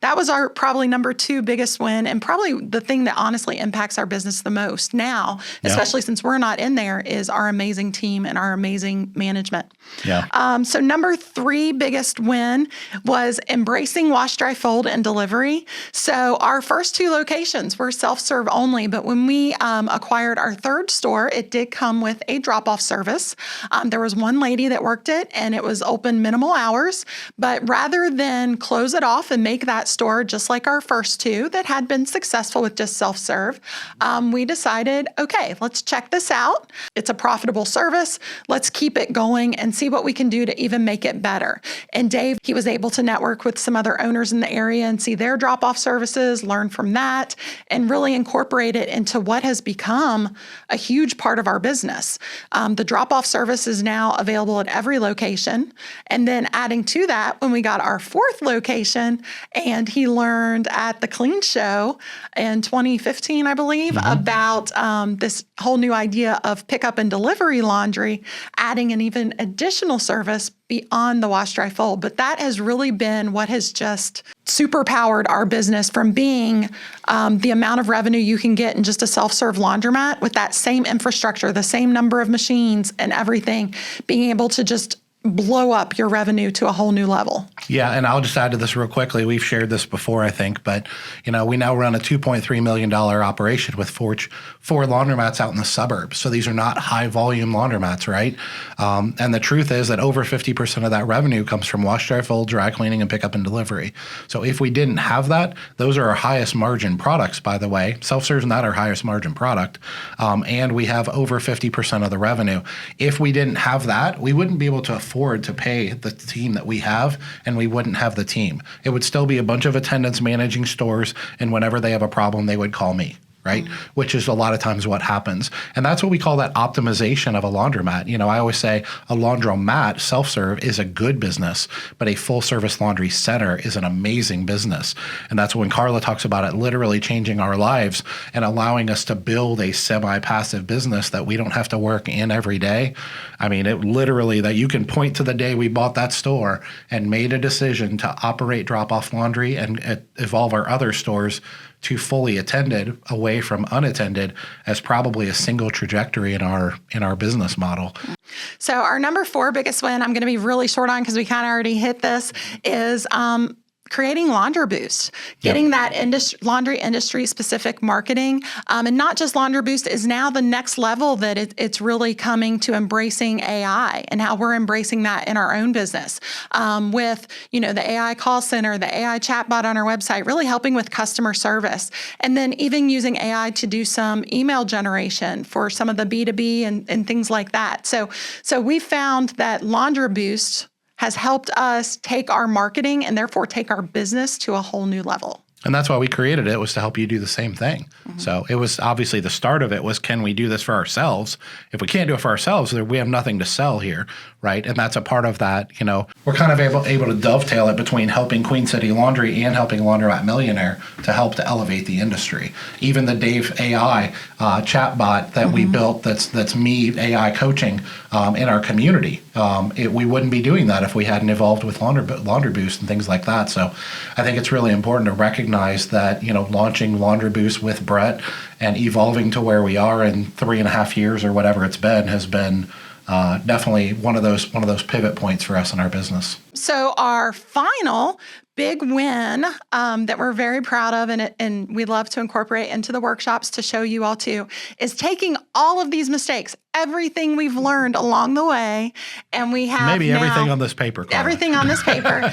that was our probably number 2 biggest win, and probably the thing that honestly impacts our business the most now, especially since we're not in there, is our amazing team and our amazing management.
Yeah.
So number 3 biggest win was embracing wash, dry, fold, and delivery. So our first 2 locations were self-serve only, but when we acquired our 3rd store, it did come with a drop-off service. There was one lady that worked it, and it was open minimal hours. But rather than close it off and make that store just like our first 2 that had been successful with just self-serve, we decided, okay, let's check this out. It's a profitable service. Let's keep it going and see what we can do to even make it better. And Dave, he was able to network with some other owners in the area and see their drop-off services, learn from that, and really incorporate it into what has become a huge part of our business. The drop-off service is now available at every location. And then adding to that, when we got our 4th location, and he learned at the Clean Show in 2015, I believe, about this whole new idea of pickup and delivery laundry, adding an even additional service beyond the wash, dry, fold. But that has really been what has just superpowered our business from being the amount of revenue you can get in just a self-serve laundromat with that same infrastructure, the same number of machines and everything, being able to just blow up your revenue to a whole new level.
Yeah, and I'll just add to this real quickly. We've shared this before, I think, but we now run a $2.3 million operation with four laundromats out in the suburbs. So these are not high volume laundromats, right? And the truth is that over 50% of that revenue comes from wash, dry, fold, dry cleaning, and pickup and delivery. So if we didn't have that, those are our highest margin products, by the way. Self-serve is not our highest margin product. And we have over 50% of the revenue. If we didn't have that, we wouldn't be able to afford to pay the team that we have, and we wouldn't have the team. It would still be a bunch of attendants managing stores, and whenever they have a problem, they would call me. Right? Which is a lot of times what happens. And that's what we call that optimization of a laundromat. I always say a laundromat self-serve is a good business, but a full service laundry center is an amazing business. And that's when Carla talks about it literally changing our lives and allowing us to build a semi-passive business that we don't have to work in every day. I mean, it literally, that you can point to the day we bought that store and made a decision to operate drop-off laundry and evolve our other stores to fully attended away from unattended as probably a single trajectory in our business model.
So our number 4 biggest win, I'm going to be really short on because we kind of already hit this, is creating Laundry Boost, getting that laundry industry specific marketing, and not just Laundry Boost is now the next level that it's really coming to embracing AI and how we're embracing that in our own business with the AI call center, the AI chatbot on our website, really helping with customer service, and then even using AI to do some email generation for some of the B2B and things like that. So we found that Laundry Boost has helped us take our marketing and therefore take our business to a whole new level.
And that's why we created it, was to help you do the same thing. Mm-hmm. So it was obviously the start of it was, can we do this for ourselves? If we can't do it for ourselves, we have nothing to sell here, right? And that's a part of that, we're kind of able to dovetail it between helping Queen City Laundry and helping Laundromat Millionaire to help to elevate the industry. Even the Dave AI chatbot that we built that's me AI coaching in our community. We wouldn't be doing that if we hadn't evolved with Laundry Boost and things like that. So I think it's really important to recognize that, launching Laundry Boost with Brett and evolving to where we are in 3.5 years or whatever it's been has been definitely one of those pivot points for us in our business.
So our final big win that we're very proud of and we love to incorporate into the workshops to show you all too is taking all of these mistakes, everything we've learned along the way, and we have
maybe everything on this paper, Carla.
Everything on this paper,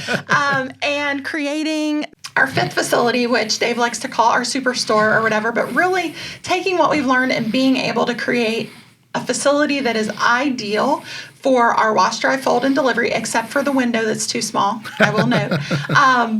and creating our fifth facility, which Dave likes to call our superstore or whatever, but really taking what we've learned and being able to create a facility that is ideal for our wash, dry, fold, and delivery, except for the window that's too small, I will note,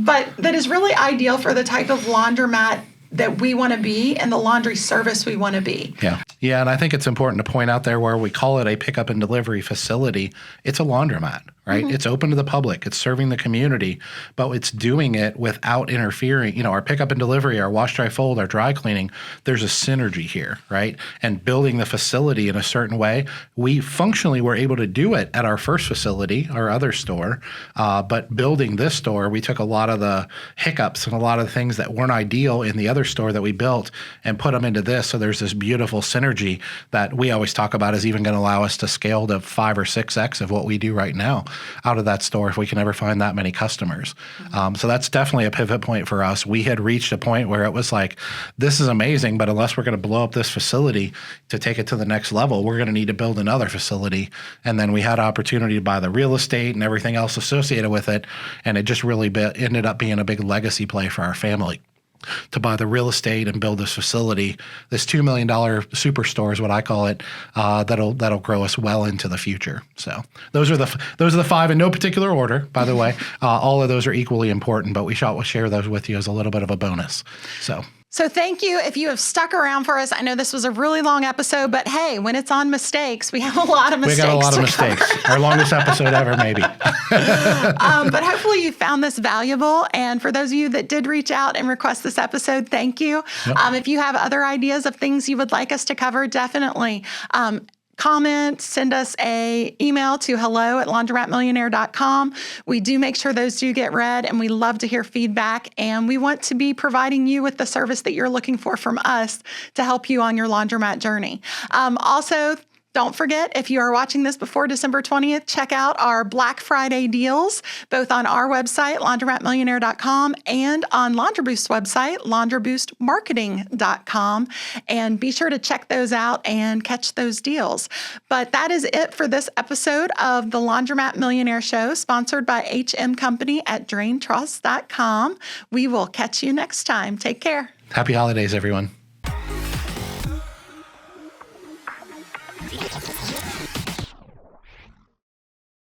but that is really ideal for the type of laundromat that we want to be and the laundry service we want to be.
Yeah, and I think it's important to point out there where we call it a pickup and delivery facility, it's a laundromat, right? It's open to the public. It's serving the community, but it's doing it without interfering. Our pickup and delivery, our wash, dry, fold, our dry cleaning, there's a synergy here, right? And building the facility in a certain way, we functionally were able to do it at our first facility, our other store, but building this store, we took a lot of the hiccups and a lot of the things that weren't ideal in the other store that we built and put them into this. So there's this beautiful synergy that we always talk about is even going to allow us to scale to 5 or 6x of what we do right now out of that store if we can ever find that many customers. So that's definitely a pivot point for us. We had reached a point where it was like, this is amazing, but unless we're going to blow up this facility to take it to the next level, we're going to need to build another facility. And then we had opportunity to buy the real estate and everything else associated with it. And it just really ended up being a big legacy play for our family to buy the real estate and build this facility, this $2 million superstore is what I call it, that'll grow us well into the future. So those are the 5 in no particular order, by the way. All of those are equally important, but we shall share those with you as a little bit of a bonus.
So thank you if you have stuck around for us. I know this was a really long episode, but hey, when it's on mistakes, we have a lot of mistakes.
We got a lot of mistakes. Our longest episode ever, maybe.
But hopefully you found this valuable. And for those of you that did reach out and request this episode, thank you. Yep. If you have other ideas of things you would like us to cover, definitely comment, send us a email to hello@laundromatmillionaire.com. We do make sure those do get read, and we love to hear feedback, and we want to be providing you with the service that you're looking for from us to help you on your laundromat journey. Also, don't forget, if you are watching this before December 20th, check out our Black Friday deals, both on our website, laundromatmillionaire.com, and on Laundry Boost's website, laundryboostmarketing.com. And be sure to check those out and catch those deals. But that is it for this episode of the Laundromat Millionaire Show, sponsored by HM Company at draintrust.com. We will catch you next time. Take care.
Happy holidays, everyone.